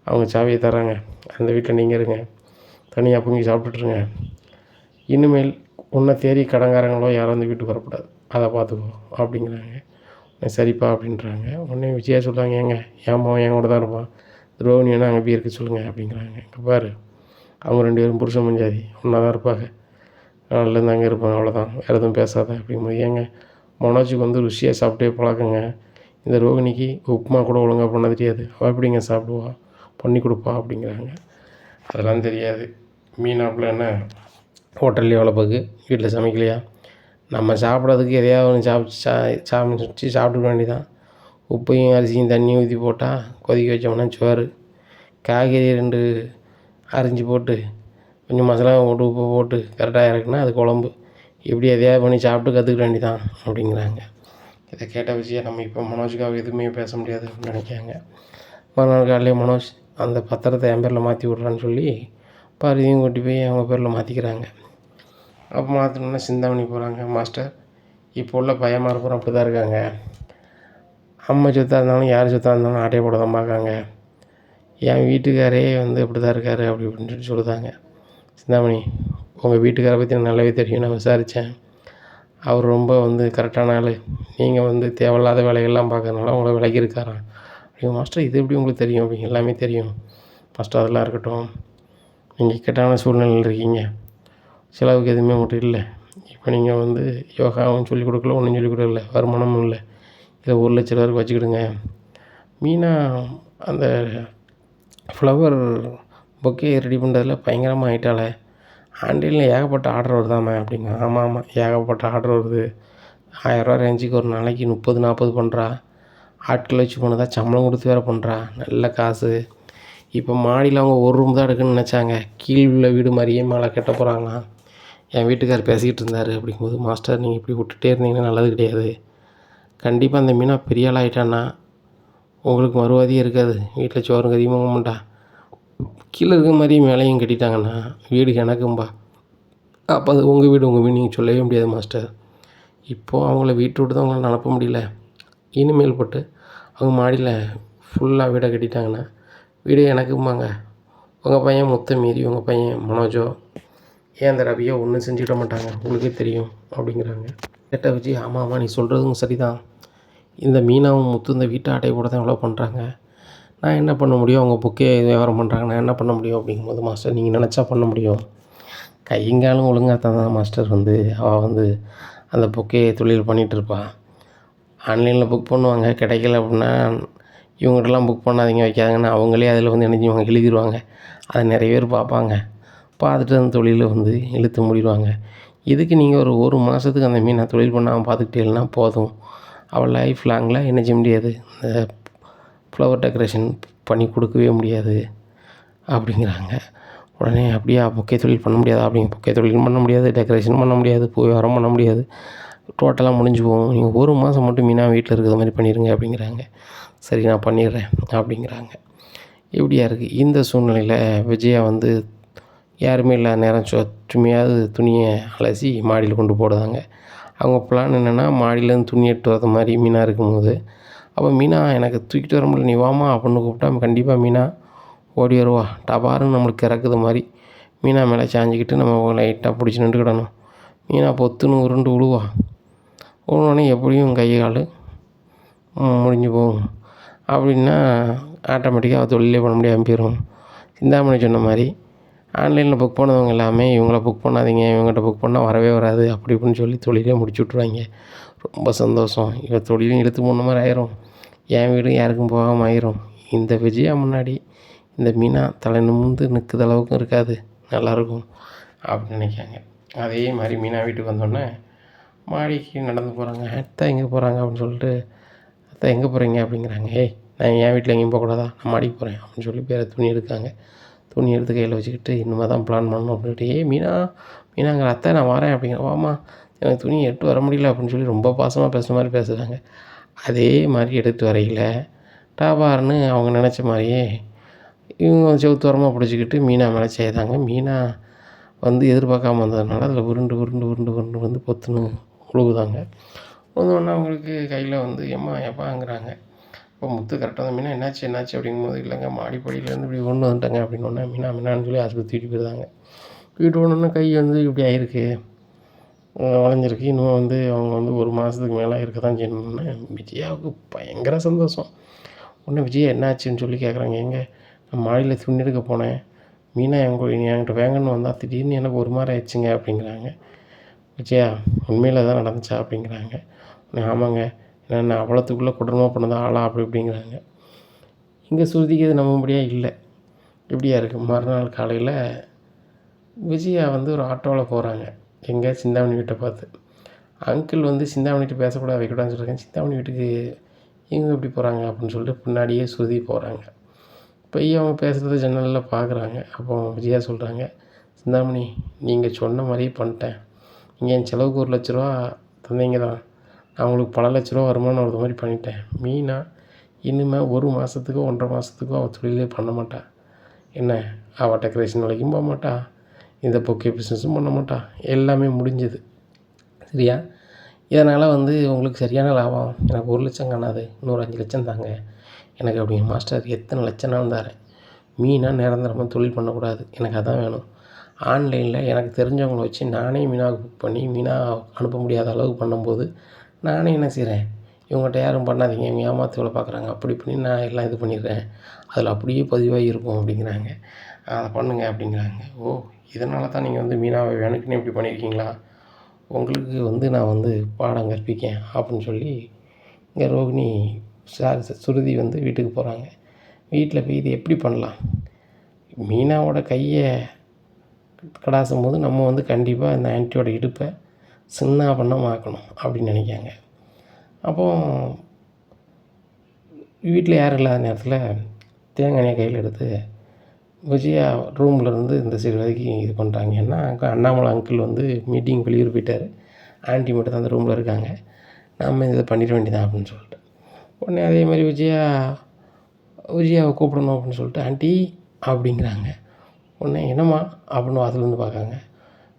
அவங்க சாவியை தராங்க, அந்த வீட்டில் நீங்கள் இருங்க, தனியாக பொங்கி சாப்பிட்டுட்ருங்க, இனிமேல் உன்னை தேடி கடங்காரங்களோ யாரும் அந்த வீட்டுக்கு வரக்கூடாது, அதை பார்த்துக்கோ அப்படிங்கிறாங்க. சரிப்பா அப்படின்றாங்க. உடனே விஜயா சொல்கிறாங்க, ஏங்க ஏம்மா என் கூட தான் இருப்பான், ரோகிணியனா அங்கே போய் இருக்க சொல்லுங்கள் அப்படிங்கிறாங்க. இங்கே பாரு, அவங்க 2 பேரும் புருஷன் மஞ்சாதி ஒன்றா தான் இருப்பாங்க, நல்லது அங்கே இருப்பாங்க, அவ்வளோதான், வேறு எதுவும் பேசாத அப்படிங்கும்போது, ஏங்க மனோஜுக்கு வந்து ருசியாக சாப்பிட்டே பழக்கங்க. இந்த ரோகிணிக்கு உப்புமா கூட ஒழுங்காக பண்ண தெரியாது. அவள் எப்படிங்க சாப்பிடுவா? பண்ணி கொடுப்பா அப்படிங்கிறாங்க. அதெல்லாம் தெரியாது. மீனாப்புல என்ன ஹோட்டல்லையே வேலை பார்க்கு, வீட்டில் சமைக்கலையா? நம்ம சாப்பிட்றதுக்கு எதையாவது ஒன்று சமைச்சு சாப்பிட்டுக்க வேண்டியதான். உப்பையும் அரிசியும் தண்ணியும் ஊற்றி போட்டால் கொதிக்க வச்சோம்னா சோறு. காய்கறி 2 அரிஞ்சு போட்டு கொஞ்சம் மசாலா போட்டு உப்பு போட்டு கரெக்டாக இறக்குனா அது குழம்பு. இப்படி எதையாவது பண்ணி சாப்பிட்டு கற்றுக்க வேண்டியதான் அப்படிங்கிறாங்க. இதை கேட்ட விஷயம் நம்ம இப்போ மனோஜுக்காக எதுவுமே பேச முடியாது அப்படின்னு நினைக்காங்க. மறுநாள் காலையிலே மனோஜ் அந்த பத்திரத்தை என் பேரில் மாற்றி விட்றான்னு சொல்லி பாரதியும் கூட்டி போய் அவங்க பேரில் மாற்றிக்கிறாங்க. அப்போ மாற்றினோன்னா சிந்தாமணி போகிறாங்க. மாஸ்டர், இப்போ உள்ள பையன்மார் பூரா அப்படி தான் இருக்காங்க. அம்மா சொத்தாக இருந்தாலும் யார் சொத்தாக இருந்தாலும் ஆட்டையை போட தான் பார்க்காங்க. என் வீட்டுக்காரே வந்து அப்படி தான் இருக்கார் அப்படி இப்படின்னு சொல்லுதாங்க. சிந்தாமணி, உங்கள் வீட்டுக்காரை பற்றி எனக்கு நல்லாவே தெரியும். நான் விசாரித்தேன். அவர் ரொம்ப வந்து கரெக்டான ஆள். நீங்கள் வந்து தேவையில்லாத வேலைகள்லாம் பார்க்கறதுனால உங்களை விலகி இருக்காராம். அப்படிங்க. மாஸ்டர், இது எப்படி உங்களுக்கு தெரியும்? அப்படிங்க. எல்லாமே தெரியும் மாஸ்டர். அதெல்லாம் இருக்கட்டும், நீங்கள் இக்கட்டான சூழ்நிலையில் இருக்கீங்க. செலவுக்கு எதுவுமே மட்டும் இல்லை. இப்போ நீங்கள் வந்து யோகாவும் சொல்லிக் கொடுக்கல, ஒன்றும் சொல்லிக் கொடுக்கல, வருமானமும் இல்லை. இதில் 1,00,000 வரைக்கும் வச்சுக்கிடுங்க. மீனா அந்த ஃப்ளவர் பொக்கே ரெடி பண்ணுறதுல பயங்கரமாக ஆகிட்டாளே. ஆன்லைனில் ஏகப்பட்ட ஆர்டர் வருதாம்மா அப்படிங்க. ஆமாம், ஏகப்பட்ட ஆர்டர் வருது. 1000 ரேஞ்சுக்கு ஒரு நாளைக்கு 30-40 பண்ணுறா. ஆட்கள் வச்சு போனதா சம்பளம் கொடுத்து வேறு பண்ணுறா. நல்ல காசு. இப்போ மாடியில் அவங்க ஒரு ரூம் தான் எடுக்குன்னு நினச்சாங்க. கீழ் உள்ள வீடு மாதிரியே மேலே கட்ட போகிறாங்களாம். என் வீட்டுக்கார் பேசிக்கிட்டு இருந்தார். அப்படிங்கும்போது, மாஸ்டர், நீங்கள் இப்படி விட்டுட்டே இருந்தீங்கன்னா நல்லது கிடையாது. கண்டிப்பாக அந்த மீனா பெரிய ஆள் ஆகிட்டான்னா உங்களுக்கு மறுவாதியே இருக்காது. வீட்டில் சோறும் கதியும் வாங்க மாட்டா. கீழே இருக்க மாதிரியே மேலேயும் கட்டிட்டாங்கன்னா வீடு எனக்கும்பா. அப்போ அது உங்கள் வீடு நீங்கள் சொல்லவே முடியாது மாஸ்டர். இப்போது அவங்கள வீட்டை விட்டு தான் அவங்கள அனுப்ப முடியல. இனிமேல் போட்டு அவங்க மாடியில் ஃபுல்லாக வீடை கட்டிட்டாங்கன்னா வீடு எனக்கும்பாங்க. உங்கள் பையன் முத்த மீறி உங்கள் பையன் மனோஜோ ஏன் அந்த ரவியோ ஒன்றும் செஞ்சுக்கிட மாட்டாங்க. உங்களுக்கே தெரியும் அப்படிங்கிறாங்க. கேட்ட விஜய், ஆமாம் நீ சொல்கிறதும் சரிதான். இந்த மீனாவும் முத்து இந்த வீட்டை ஆட்டை போட தான் எவ்வளோ பண்ணுறாங்க. நான் என்ன பண்ண முடியும்? அவங்க புக்கே வியாபாரம் பண்ணுறாங்க, நான் என்ன பண்ண முடியும்? அப்படிங்கும்போது, மாஸ்டர், நீங்கள் நினச்சா பண்ண முடியும். கையங்காலும் ஒழுங்காக தான் மாஸ்டர் வந்து அவள் வந்து அந்த புக்கே தொழில் பண்ணிகிட்ருப்பாள். ஆன்லைனில் புக் பண்ணுவாங்க, கிடைக்கல அப்படின்னா இவங்ககிட்டலாம் புக் பண்ணாதீங்க வைக்காதீங்கன்னு அவங்களே அதில் வந்து என்ன செய்வாங்க, எழுதிடுவாங்க. அதை நிறைய பேர் பார்ப்பாங்க. பார்த்துட்டு அந்த தொழிலை வந்து இழுத்து மூடிடுவாங்க. இதுக்கு நீங்கள் ஒரு மாதத்துக்கு அந்த மீனை தொழில் பண்ணாமல் பார்த்துக்கிட்டீங்கன்னா போதும். அவள் லைஃப் லாங்கில் என்ன செய்ய முடியாது, இந்த ஃப்ளவர் டெக்கரேஷன் பண்ணி கொடுக்கவே முடியாது அப்படிங்கிறாங்க. உடனே, அப்படியா, பொக்கே தொழில் பண்ண முடியாதா? அப்படிங்க. பொக்கே தொழிலும் பண்ண முடியாது, டெக்கரேஷன் பண்ண முடியாது, பூ வியாபாரம் பண்ண முடியாது, டோட்டலாக முடிஞ்சு போகும். நீங்கள் ஒரு மாதம் மட்டும் மீனா வீட்டில் இருக்கிற மாதிரி பண்ணிடுங்க அப்படிங்கிறாங்க. சரி, நான் பண்ணிடுறேன் அப்படிங்கிறாங்க. இப்படியா இருக்குது. இந்த சூழ்நிலையில் விஜயா வந்து யாருமே இல்லாத நேரம் சும்மையாவது துணியை அலசி மாடியில் கொண்டு போடுதாங்க. அவங்க பிளான் என்னென்னா, மாடியிலேருந்து துணி எடுத்து வர மாதிரி மீனா இருக்கும்போது, அப்போ மீனா எனக்கு தூக்கிட்டு வர முடியல, நீ வாமா அப்படின்னு கூப்பிட்டா கண்டிப்பாக மீனா ஓடி வருவா. டபாருன்னு நம்மளுக்கு இறக்குது மாதிரி மீனா மேலே சாஞ்சிக்கிட்டு நம்ம லைட்டாக பிடிச்சி நின்றுக்கிடணும். மீனா பொத்துன்னு உருண்டு விழுவா. விழுவோடனே எப்படியும் கை கால் முடிஞ்சு போகும். அப்படின்னா ஆட்டோமேட்டிக்காக அவள் தொழிலே பண்ண முடியாமல் போயிடும். சிந்தாமணி சொன்ன மாதிரி ஆன்லைனில் புக் பண்ணவங்க எல்லாமே இவங்கள புக் பண்ணாதீங்க, இவங்ககிட்ட புக் பண்ணால் வரவே வராது அப்படி இப்படின்னு சொல்லி தொழிலே முடிச்சு விட்ருவாங்க. ரொம்ப சந்தோஷம். இவ தொழிலும் இழுத்து போன மாதிரி ஆயிரும். என் வீடும் யாருக்கும் போகாமல் ஆயிரும். இந்த விஜயா முன்னாடி இந்த மீனா தலை நிமிர்ந்து நிற்கிற அளவுக்கும் இருக்காது, நல்லாயிருக்கும் அப்படின்னு நினைக்காங்க. அதே மாதிரி மீனா வீட்டுக்கு வந்தோடனே மாடிக்கு நடந்து போகிறாங்க. அத்தை எங்கே போகிறாங்க அப்படின்னு சொல்லிட்டு, அத்தை எங்கே போகிறீங்க அப்படிங்கிறாங்க. ஏய், நான் என் வீட்டில் எங்கேயும் போகக்கூடாதா, நான் மாடிக்கு போகிறேன் அப்படின்னு சொல்லி பேர துணி எடுக்காங்க. துணி எடுத்து கையில் வச்சுக்கிட்டு இனிமேல் தான் பிளான் பண்ணணும் அப்படின்ட்டு, மீனாங்கிற அத்தை நான் வரேன் அப்படிங்கிற. வாமா, எனக்கு துணி எடுத்து வர முடியல அப்படின்னு சொல்லி ரொம்ப பாசமாக பேசுகிற மாதிரி பேசுகிறாங்க. அதே மாதிரி எடுத்து வரையில் டாபார்னு அவங்க நினச்ச மாதிரியே இவங்க செவுத்தோரமாக பிடிச்சிக்கிட்டு மீனா மேலே செய்தாங்க. மீனா வந்து எதிர்பார்க்காம வந்ததுனால அதில் உருண்டு உருண்டு உருண்டு உருண்டு வந்து பொத்துன்னு உழுகுதாங்க. உழுந்தோடனே அவங்களுக்கு கையில் வந்து எப்பாங்கிறாங்க. இப்போ முத்து கரெக்டாக தான், மீனா என்னாச்சு அப்படிங்கும்போது, இல்லைங்க மாடிப்படியிலேருந்து இப்படி கொண்டு வந்துட்டேங்க அப்படின்னோடனே மீனான்னு சொல்லி ஆஸ்பத்திரி தூக்கிட்டு போயிருந்தாங்க. தூக்கிட்டு போனோடனே கை வந்து இப்படி ஆகிருக்கு, வளைஞ்சிருக்கு. இன்னும் வந்து அவங்க வந்து ஒரு மாதத்துக்கு மேலே இருக்க தான் செய்யணும்னு விஜயாவுக்கு பயங்கர சந்தோஷம். உடனே விஜயா என்னாச்சுன்னு சொல்லி கேட்குறாங்க. நான் மாடியில் துணி எடுக்க போனேன், மீனா என்கிட்ட வேங்கன்னு வந்தால் திடீர்னு எனக்கு ஒரு மாதிரி ஆயிடுச்சுங்க அப்படிங்கிறாங்க. விஜயா, உண்மையில் தான் நடந்துச்சா அப்படிங்கிறாங்க. ஆமாங்க, நான் அவ்வளோத்துக்குள்ளே கொடூரமாக பண்ணதா ஆளா அப்படி இப்படிங்கிறாங்க. இங்கே ஸ்ருதிக்கு அது நம்பும்படியாக இல்லை. இப்படியா இருக்குது. மறுநாள் காலையில் விஜயா வந்து ஒரு ஆட்டோவில் போகிறாங்க. எங்கே? சிந்தாமணி வீட்டை பார்த்து. அங்கிள் வந்து சிந்தாமணிகிட்ட பேசக்கூடாது வைக்கக்கூடாதுன்னு சொல்லியிருக்காங்க. சிந்தாமணி வீட்டுக்கு இவங்க எப்படி போகிறாங்க அப்படின்னு சொல்லிட்டு பின்னாடியே ஸ்ருதி போகிறாங்க. போய் அவங்க பேசுகிறத ஜன்னலில் பார்க்குறாங்க. அப்போ விஜயா சொல்கிறாங்க, சிந்தாமணி நீங்கள் சொன்ன மாதிரியே பண்ணிட்டேன். நீங்கள் என் செலவுக்கு 1,00,000 தந்தீங்க தான். நான் உங்களுக்கு பல லட்ச ரூபா வருமானம் வர்ற மாதிரி பண்ணிட்டேன். மீனா இனிமேல் 1 மாதத்துக்கோ 1.5 மாதத்துக்கோ அவள் தொழிலே பண்ண மாட்டா. என்ன, அவள் டெக்கரேஷன் வேலைக்கும் போக மாட்டா, இந்த பொக்கே பிஸ்னஸும் பண்ண மாட்டா. எல்லாமே முடிஞ்சது. சரியா? இதனால் வந்து உங்களுக்கு சரியான லாபம். எனக்கு 1,00,000 காணாது, இன்னொரு 5,00,000 தாங்க எனக்கு அப்படிங்க. மாஸ்டர் எத்தனை லட்சம்னாலும் தரேன். மீனா நிரந்தரமாக தொழில் பண்ணக்கூடாது, எனக்கு அதான் வேணும். ஆன்லைனில் எனக்கு தெரிஞ்சவங்கள வச்சு நானே மீனாவுக்கு புக் பண்ணி மீனா அனுப்ப முடியாத அளவுக்கு பண்ணும்போது நானே என்ன செய்கிறேன், இவங்ககிட்ட யாரும் பண்ணாதீங்க, இவங்க ஏமாற்று வேலை பார்க்குறாங்க, அப்படி பண்ணி நான் எல்லாம் இது பண்ணிடுறேன், அதில் அப்படியே பதிவாகி இருக்கும் அப்படிங்கிறாங்க. அதை பண்ணுங்க அப்படிங்கிறாங்க. ஓ, இதனால தான் நீங்கள் வந்து மீனாவை வேணுக்குன்னு இப்படி பண்ணியிருக்கீங்களா? உங்களுக்கு வந்து நான் வந்து பாடம் கற்பிக்கேன் அப்படின்னு சொல்லி இங்கே ரோகிணி சுருதி வந்து வீட்டுக்கு போகிறாங்க. வீட்டில் போய் இது எப்படி பண்ணலாம், மீனாவோட கையை கடாசும் போது நம்ம வந்து கண்டிப்பாக இந்த ஆன்ட்டியோட இடுப்பை சின்ன பண்ணமாக்கணும் அப்படின்னு நினைக்காங்க. அப்போது வீட்டில் யாரும் இல்லாத நேரத்தில் தேங்காய் எண்ணெயை கையில் எடுத்து விஜயா ரூம்லேருந்து இந்த சைடு வரைக்கும் இது பண்ணுறாங்க. ஏன்னா அண்ணாமலை அங்கிள் வந்து மீட்டிங் வெளியூர் போயிட்டார், ஆன்ட்டி மட்டும் தான் அந்த ரூமில் இருக்காங்க, நம்ம இதை பண்ணிட வேண்டியதான் அப்படின்னு சொல்லிட்டு உடனே அதே மாதிரி விஜயாவை கூப்பிடணும் அப்படின்னு சொல்லிட்டு ஆன்ட்டி அப்படிங்கிறாங்க. உடனே என்னம்மா அப்படின்னு வாசலேருந்து பார்க்காங்க.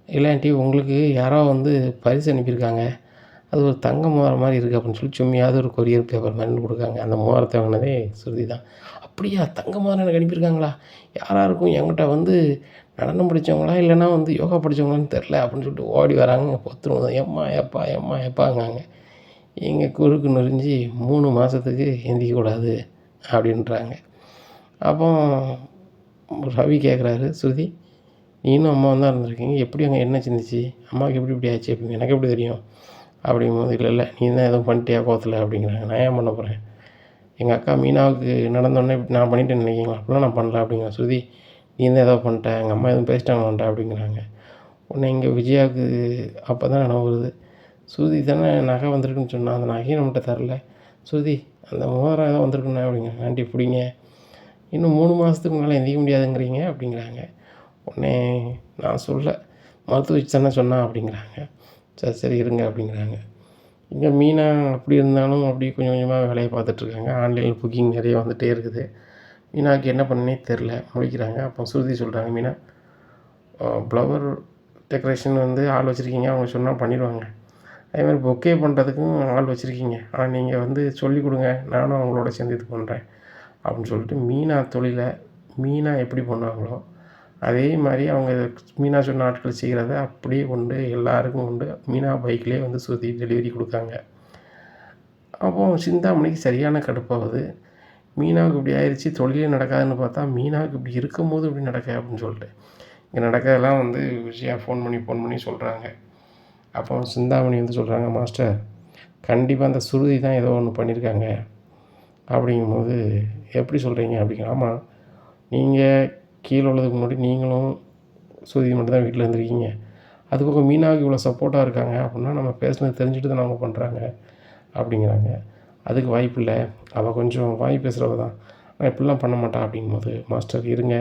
இல்லை ஆன்ட்டி, உங்களுக்கு யாரோ வந்து பரிசு அனுப்பியிருக்காங்க, அது ஒரு தங்க மோதிரம் மாதிரி இருக்குது அப்படின்னு சொல்லி சும்மையாவது ஒரு கொரியர் பேப்பர் மாதிரி கொடுக்காங்க. அந்த மோதிரத்தை வாங்கினதே ஸ்ருதி தான். அப்படியா, தங்க மோதிரம் எனக்கு அனுப்பியிருக்காங்களா? யாராக இருக்கும், என்கிட்ட வந்து நடனம் படித்தவங்களா இல்லைன்னா வந்து யோகா படித்தவங்களான்னு தெரில அப்படின்னு சொல்லிட்டு ஓடி வராங்க. பொத்துருவோம், எம்மா எப்பா எம்மா எப்பாங்காங்க. இங்கே குறுக்கு நெறிஞ்சி 3 மாதத்துக்கு எந்திக்கக்கூடாது அப்படின்றாங்க. அப்போ ரவி கேட்குறாரு, ஸ்ருதி நீனும் அம்மாவும் தான் இருந்திருக்கீங்க, எப்படி அங்கே என்ன சிந்திச்சு, அம்மாவுக்கு எப்படி இப்படி ஆச்சு அப்படின்னு எனக்கு எப்படி தெரியும் அப்படிங்கும்போது, இல்லை நீ தான் எதுவும் பண்ணிட்டியா கோவத்தில் அப்படிங்கிறாங்க. நான் ஏன் பண்ண போகிறேன், எங்கள் அக்கா மீனாவுக்கு நடந்தோடனே இப்படி நான் பண்ணிட்டேன்னு நினைக்கிங்களா? அப்படிலாம் நான் பண்ணல அப்படிங்கிறேன். ஸ்ருதி நீ தான் ஏதோ பண்ணிட்டேன், எங்கள் அம்மா எதுவும் பேசிட்டாங்களான்ட்டா அப்படிங்கிறாங்க. உடனே இங்கே விஜயாவுக்கு அப்போ தான் நினைவு வருது, ஸ்ருதி தானே நகை வந்திருக்குன்னு சொன்னால் அந்த நகையை நம்மகிட்ட தரல, ஸ்ருதி அந்த மோதிரம் ஏதோ வந்திருக்குண்ணா அப்படிங்கிறாங்க. ஆண்டி பிடிங்க, இன்னும் 3 மாதத்துக்கு மேலே எந்திக்க முடியாதுங்கிறீங்க அப்படிங்கிறாங்க. உடனே நான் சொல்ல மருத்துவ வச்சு தானே சொன்னான் அப்படிங்கிறாங்க. சரி இருங்க அப்படிங்கிறாங்க. இங்கே மீனா அப்படி இருந்தாலும் அப்படி கொஞ்சம் கொஞ்சமாக வேலையை பார்த்துட்ருக்காங்க. ஆன்லைனில் புக்கிங் நிறைய வந்துகிட்டே இருக்குது. மீனாவுக்கு என்ன பண்ணனே தெரில, முழிக்கிறாங்க. அப்போ ஸ்ருதி சொல்கிறாங்க, மீனா ஃப்ளவர் டெக்கரேஷன் வந்து ஆள் வச்சுருக்கீங்க, அவங்க சொன்னால் பண்ணிடுவாங்க, அதேமாதிரி பொக்கே பண்ணுறதுக்கும் ஆள் வச்சுருக்கீங்க, ஆனால் நீங்கள் வந்து சொல்லிக் கொடுங்க, நானும் அவங்களோட சேர்ந்து இது பண்ணுறேன் அப்படின்னு சொல்லிட்டு மீனா தொழிலை மீனா எப்படி பண்ணுவாங்களோ அதே மாதிரி அவங்க மீனா சொன்ன நாட்கள் செய்கிறத அப்படியே கொண்டு எல்லாருக்கும் கொண்டு மீனா பைக்லேயே வந்து சுற்றி டெலிவரி கொடுக்காங்க. அப்போது சிந்தாமணிக்கு சரியான கடுப்பாகுது. மீனாவுக்கு இப்படி ஆயிடுச்சு, தொழிலே நடக்காதுன்னு பார்த்தா மீனாவுக்கு இப்படி இருக்கும்போது இப்படி நடக்க அப்படின்னு சொல்லிட்டு இங்கே நடக்கிறதெல்லாம் வந்து விஷயம் ஃபோன் பண்ணி சொல்கிறாங்க. அப்போ சிந்தாமணி வந்து சொல்கிறாங்க, மாஸ்டர் கண்டிப்பாக அந்த சுருதி தான் ஏதோ ஒன்று பண்ணியிருக்காங்க அப்படிங்கும்போது, எப்படி சொல்கிறீங்க அப்படிங்கிற. ஆமாம், நீங்கள் கீழே உள்ளதுக்கு முன்னாடி நீங்களும் சுருதி மட்டும் தான் வீட்டில் இருந்திருக்கீங்க, அதுபோக மீனாவுக்கு இவ்வளோ சப்போர்ட்டாக இருக்காங்க அப்படின்னா நம்ம பேசுனது தெரிஞ்சுட்டு தான் அவங்க பண்ணுறாங்க அப்படிங்கிறாங்க. அதுக்கு வாய்ப்பு இல்லை, அவள் கொஞ்சம் வாய் பேசுகிறவ தான், ஆனால் இப்படிலாம் பண்ண மாட்டா அப்படிங்கும்போது, மாஸ்டர் இருங்க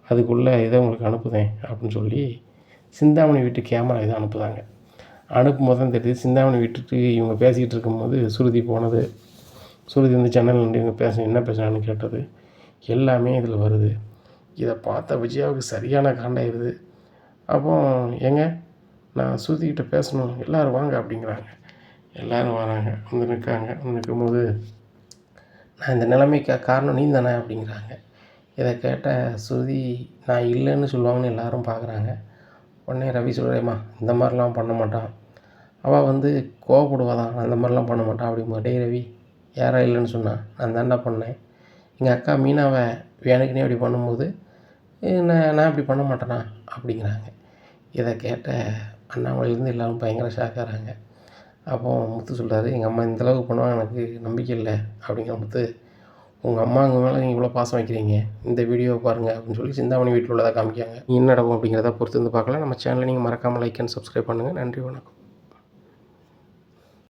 அதுக்குள்ளே இதை உங்களுக்கு அனுப்புதேன் அப்படின்னு சொல்லி சிந்தாமணி வீட்டு கேமரா இதை அனுப்புதாங்க. அனுப்பும்போது தான் தெரியுது, சிந்தாமணி விட்டுட்டு இவங்க பேசிக்கிட்டு இருக்கும்போது சுருதி போனது, சுருதி வந்து ஜன்னல் நின்று இவங்க என்ன பேசுகிறான்னு கேட்டது எல்லாமே இதில் வருது. இதை பார்த்த விஜயாவுக்கு சரியான காண்டாயிருது. அப்போ ஏங்க நான் சுருதிக்கிட்ட பேசணும், எல்லோரும் வாங்க அப்படிங்கிறாங்க. எல்லோரும் வராங்க, வந்து நிற்காங்க. வந்து நிற்கும்போது, நான் இந்த நிலைமைக்கு காரணம் நீ தானே அப்படிங்கிறாங்க. இதை கேட்ட சுருதி நான் இல்லைன்னு சொல்லுவாங்கன்னு எல்லோரும் பார்க்குறாங்க. உடனே ரவி சொல்கிறேம்மா இந்த மாதிரிலாம் பண்ண மாட்டான், அவள் வந்து கோவப்படுவா தான், அந்த மாதிரிலாம் பண்ண மாட்டான் அப்படிங்கும்போது, டே ரவி யாரா இல்லைன்னு சொன்னான், நான் தாண்டா பண்ணேன், எங்கள் அக்கா மீனாவை வேணுக்குனே அப்படி பண்ணும்போது நான் இப்படி பண்ண மாட்டேனா அப்படிங்கிறாங்க. இதை கேட்ட அண்ணாமலையிலேருந்து எல்லோரும் பயங்கர ஷாக்காகிறாங்க. அப்போ முத்து சொல்கிறாரு, எங்கள் அம்மா இந்தளவுக்கு பண்ணுவாங்க எனக்கு நம்பிக்கை இல்லை அப்படிங்கிற முத்து. உங்கள் அம்மாங்க மேலே நீங்கள் இவ்வளோ பாசம் வைக்கிறீங்க, இந்த வீடியோவை பாருங்கள் அப்படின்னு சொல்லி சிந்தாமணி வீட்டில் உள்ளதை காமிக்காங்க. என்ன நடக்கும் அப்படிங்கிறத பொறுத்து வந்து பார்க்கலாம். நம்ம சேனலை நீங்கள் மறக்காமல் லைக் அண்ட் சப்ஸ்கிரைப் பண்ணுங்கள். நன்றி, வணக்கம்.